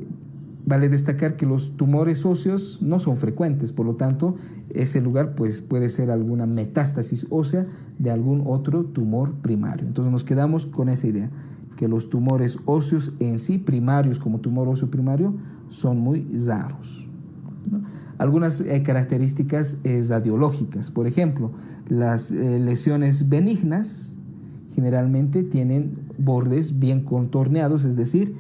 vale destacar que los tumores óseos no son frecuentes, por lo tanto, ese lugar pues, puede ser alguna metástasis ósea de algún otro tumor primario. Entonces nos quedamos con esa idea, que los tumores óseos en sí, primarios como tumor óseo primario, son muy raros, ¿no? Algunas características radiológicas, por ejemplo, las lesiones benignas generalmente tienen bordes bien contorneados, es decir,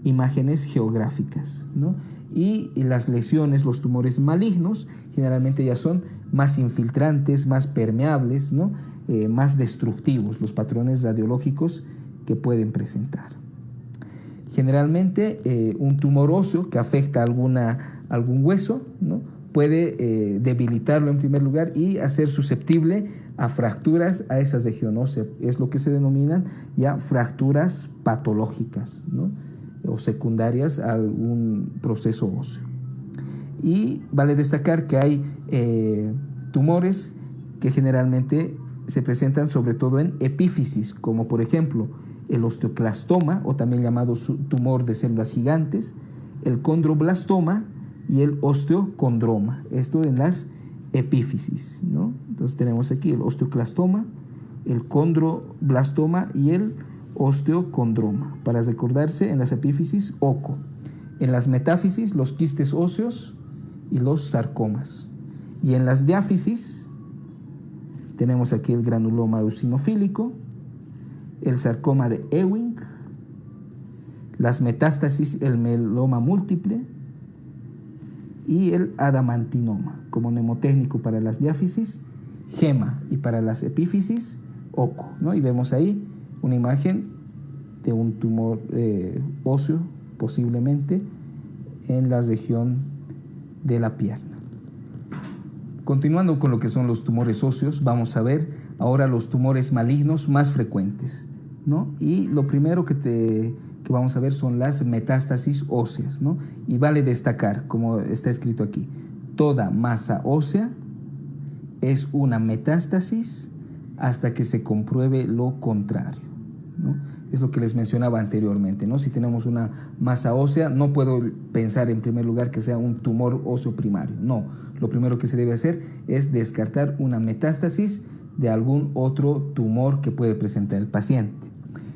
imágenes geográficas, ¿no? Y las lesiones, los tumores malignos, generalmente ya son más infiltrantes, más permeables, ¿no? Más destructivos, los patrones radiológicos que pueden presentar. Generalmente un tumor óseo que afecta algún hueso, ¿no? Puede debilitarlo en primer lugar y hacer susceptible a fracturas a esa región ósea. Es lo que se denominan ya fracturas patológicas, ¿no? O secundarias a algún proceso óseo. Y vale destacar que hay tumores que generalmente se presentan sobre todo en epífisis, como por ejemplo el osteoclastoma, o también llamado tumor de células gigantes, el condroblastoma y el osteocondroma. Esto en las epífisis, ¿no? Entonces tenemos aquí el osteoclastoma, el condroblastoma y el osteocondroma. Para recordarse, en las epífisis, oco. En las metáfisis, los quistes óseos y los sarcomas. Y en las diáfisis, tenemos aquí el granuloma eosinofílico, el sarcoma de Ewing, las metástasis, el mieloma múltiple y el adamantinoma. Como mnemotécnico para las diáfisis, gema, y para las epífisis, oco, ¿no? Y vemos ahí una imagen de un tumor óseo, posiblemente en la región de la pierna. Continuando con lo que son los tumores óseos, vamos a ver ahora los tumores malignos más frecuentes, ¿no? Y lo primero que vamos a ver son las metástasis óseas, ¿no? Y vale destacar, como está escrito aquí, toda masa ósea es una metástasis hasta que se compruebe lo contrario, ¿no? Es lo que les mencionaba anteriormente, ¿no? Si tenemos una masa ósea, no puedo pensar en primer lugar que sea un tumor óseo primario. No, lo primero que se debe hacer es descartar una metástasis de algún otro tumor que puede presentar el paciente.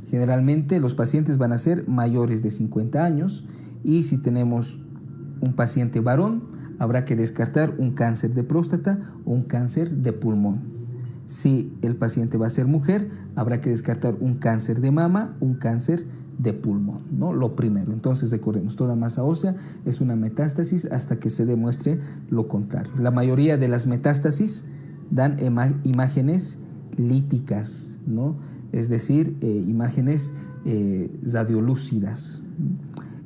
Generalmente los pacientes van a ser mayores de 50 años y si tenemos un paciente varón, habrá que descartar un cáncer de próstata o un cáncer de pulmón. Si el paciente va a ser mujer, habrá que descartar un cáncer de mama, un cáncer de pulmón, ¿no? Lo primero. Entonces recordemos, toda masa ósea es una metástasis hasta que se demuestre lo contrario. La mayoría de las metástasis dan imágenes líticas, ¿no? Es decir, imágenes radiolúcidas.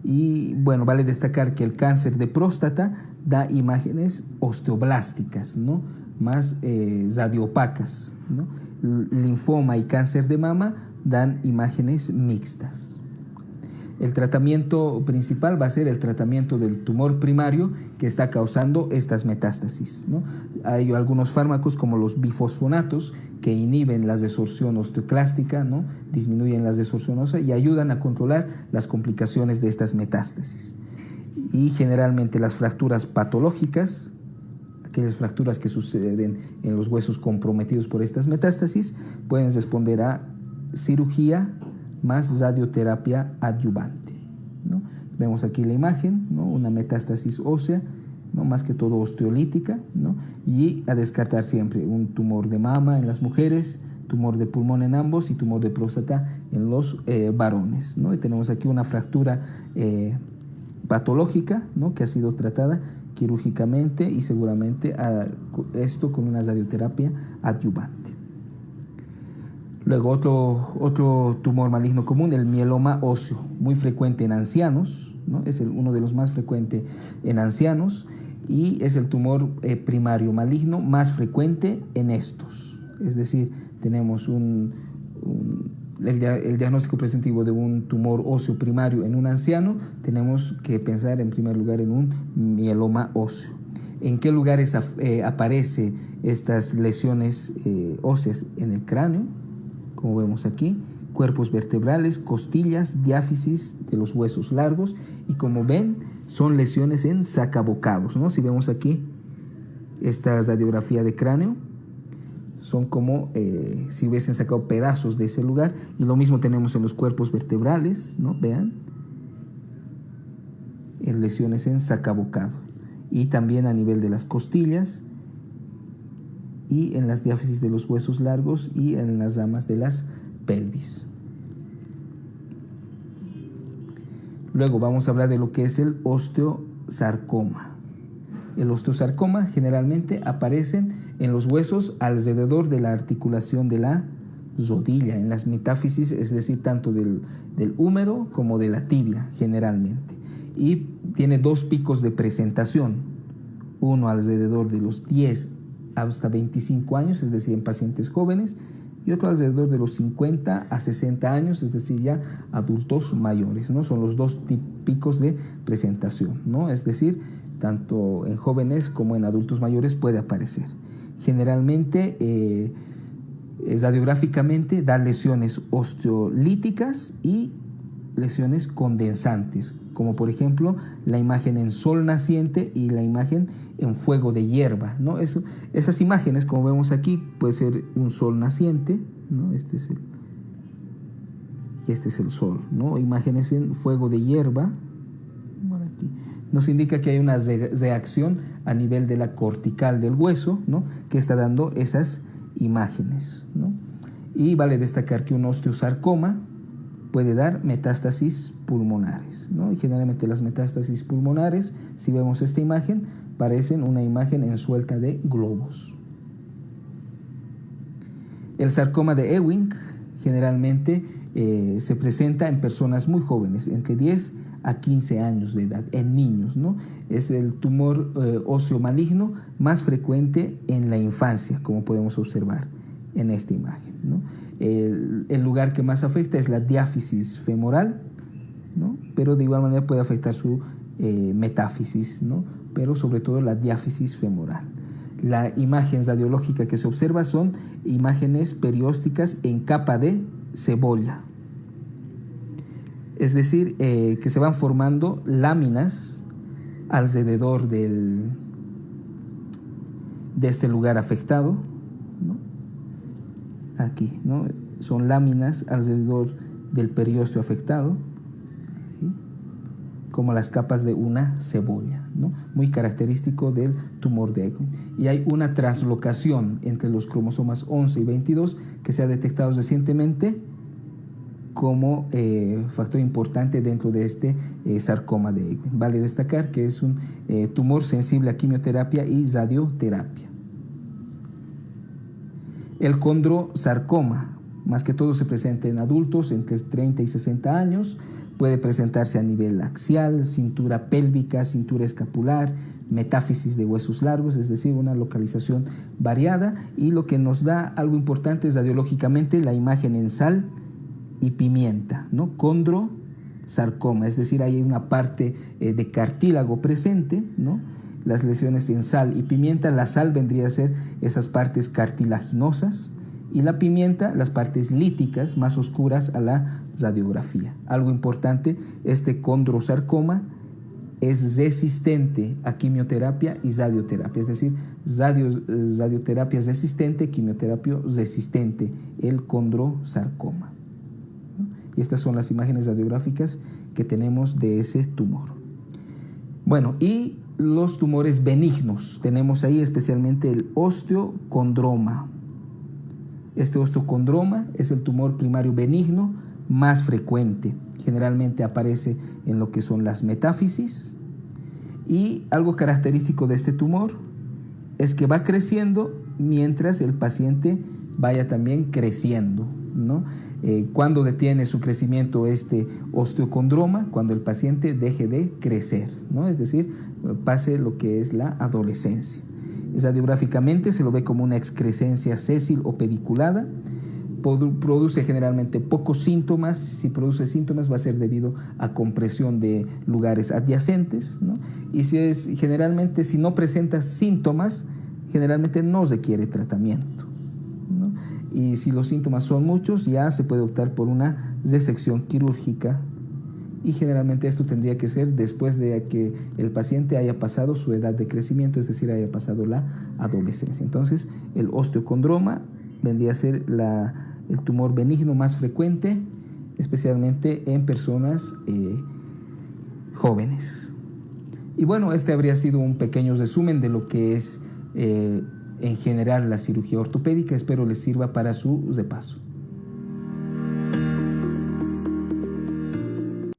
Y bueno, vale destacar que el cáncer de próstata da imágenes osteoblásticas, ¿no? Más radiopacas, ¿no? Linfoma y cáncer de mama dan imágenes mixtas. El tratamiento principal va a ser el tratamiento del tumor primario que está causando estas metástasis, ¿no? Hay algunos fármacos como los bifosfonatos que inhiben la desorción osteoclástica, ¿no? Disminuyen la desorción ósea y ayudan a controlar las complicaciones de estas metástasis. Y generalmente las fracturas patológicas, aquellas fracturas que suceden en los huesos comprometidos por estas metástasis, pueden responder a cirugía más radioterapia adyuvante, ¿no? Vemos aquí la imagen, ¿no? Una metástasis ósea, ¿no? Más que todo osteolítica, ¿no? Y a descartar siempre un tumor de mama en las mujeres, tumor de pulmón en ambos y tumor de próstata en los varones, ¿no? Y tenemos aquí una fractura patológica, ¿no? Que ha sido tratada quirúrgicamente y seguramente esto con una radioterapia adyuvante. Luego otro tumor maligno común, el mieloma óseo, muy frecuente en ancianos, ¿no? Es uno de los más frecuentes en ancianos y es el tumor primario maligno más frecuente en estos. Es decir, tenemos el diagnóstico presentivo de un tumor óseo primario en un anciano, tenemos que pensar en primer lugar en un mieloma óseo. ¿En qué lugares aparecen estas lesiones óseas? En el cráneo, como vemos aquí, cuerpos vertebrales, costillas, diáfisis de los huesos largos y como ven son lesiones en sacabocados, ¿no? Si vemos aquí esta radiografía de cráneo, son como si hubiesen sacado pedazos de ese lugar y lo mismo tenemos en los cuerpos vertebrales, ¿no? Vean, en lesiones en sacabocado y también a nivel de las costillas y en las diáfisis de los huesos largos y en las ramas de las pelvis. Luego vamos a hablar de lo que es el osteosarcoma. El osteosarcoma generalmente aparecen en los huesos alrededor de la articulación de la rodilla, en las metáfisis, es decir, tanto del húmero como de la tibia generalmente. Y tiene dos picos de presentación, uno alrededor de los 10 hasta 25 años, es decir, en pacientes jóvenes, y otro alrededor de los 50 a 60 años, es decir, ya adultos mayores, ¿no? Son los dos picos de presentación, ¿no? Es decir, tanto en jóvenes como en adultos mayores puede aparecer. Generalmente, radiográficamente da lesiones osteolíticas y lesiones condensantes, como por ejemplo la imagen en sol naciente y la imagen en fuego de hierba, ¿no? Esas imágenes, como vemos aquí, puede ser un sol naciente, ¿no? Este es el sol, ¿no? Imágenes en fuego de hierba, por aquí, nos indica que hay una reacción a nivel de la cortical del hueso, ¿no? Que está dando esas imágenes, ¿no? Y vale destacar que un osteosarcoma puede dar metástasis pulmonares, ¿no? Y generalmente las metástasis pulmonares, si vemos esta imagen, parecen una imagen ensuelta de globos. El sarcoma de Ewing generalmente se presenta en personas muy jóvenes, entre 10 a 15 años de edad, en niños, ¿no? Es el tumor óseo maligno más frecuente en la infancia, como podemos observar en esta imagen, ¿no? El lugar que más afecta es la diáfisis femoral, ¿no? Pero de igual manera puede afectar su metáfisis, ¿no? Pero sobre todo la diáfisis femoral. La imagen radiológica que se observa son imágenes periósticas en capa de cebolla, es decir, que se van formando láminas alrededor de este lugar afectado, ¿no? Aquí, ¿no? Son láminas alrededor del periósteo afectado, ¿sí? Como las capas de una cebolla, ¿no? Muy característico del tumor de Ewing. Y hay una traslocación entre los cromosomas 11 y 22 que se ha detectado recientemente como factor importante dentro de este sarcoma de Ewing. Vale destacar que es un tumor sensible a quimioterapia y radioterapia. El condrosarcoma, más que todo se presenta en adultos entre 30 y 60 años, puede presentarse a nivel axial, cintura pélvica, cintura escapular, metáfisis de huesos largos, es decir, una localización variada, y lo que nos da algo importante es radiológicamente la imagen en sal y pimienta, ¿no? Condrosarcoma, es decir, hay una parte de cartílago presente, ¿no? Las lesiones en sal y pimienta, la sal vendría a ser esas partes cartilaginosas y la pimienta, las partes líticas más oscuras a la radiografía. Algo importante, este condrosarcoma es resistente a quimioterapia y radioterapia, es decir, radioterapia es resistente, quimioterapia resistente, el condrosarcoma. Y estas son las imágenes radiográficas que tenemos de ese tumor. Bueno, y los tumores benignos, tenemos ahí especialmente el osteocondroma. Este osteocondroma es el tumor primario benigno más frecuente. Generalmente aparece en lo que son las metáfisis. Y algo característico de este tumor es que va creciendo mientras el paciente vaya también creciendo, ¿no? Cuando detiene su crecimiento este osteocondroma, cuando el paciente deje de crecer, ¿no? Es decir, pase lo que es la adolescencia. Radiográficamente se lo ve como una excrescencia sésil o pediculada. Produce generalmente pocos síntomas. Si produce síntomas va a ser debido a compresión de lugares adyacentes, ¿no? Y generalmente si no presenta síntomas, generalmente no requiere tratamiento, ¿no? Y si los síntomas son muchos, ya se puede optar por una resección quirúrgica, y generalmente esto tendría que ser después de que el paciente haya pasado su edad de crecimiento, es decir, haya pasado la adolescencia. Entonces, el osteocondroma vendría a ser el tumor benigno más frecuente, especialmente en personas jóvenes. Y bueno, este habría sido un pequeño resumen de lo que es en general la cirugía ortopédica. Espero les sirva para su repaso.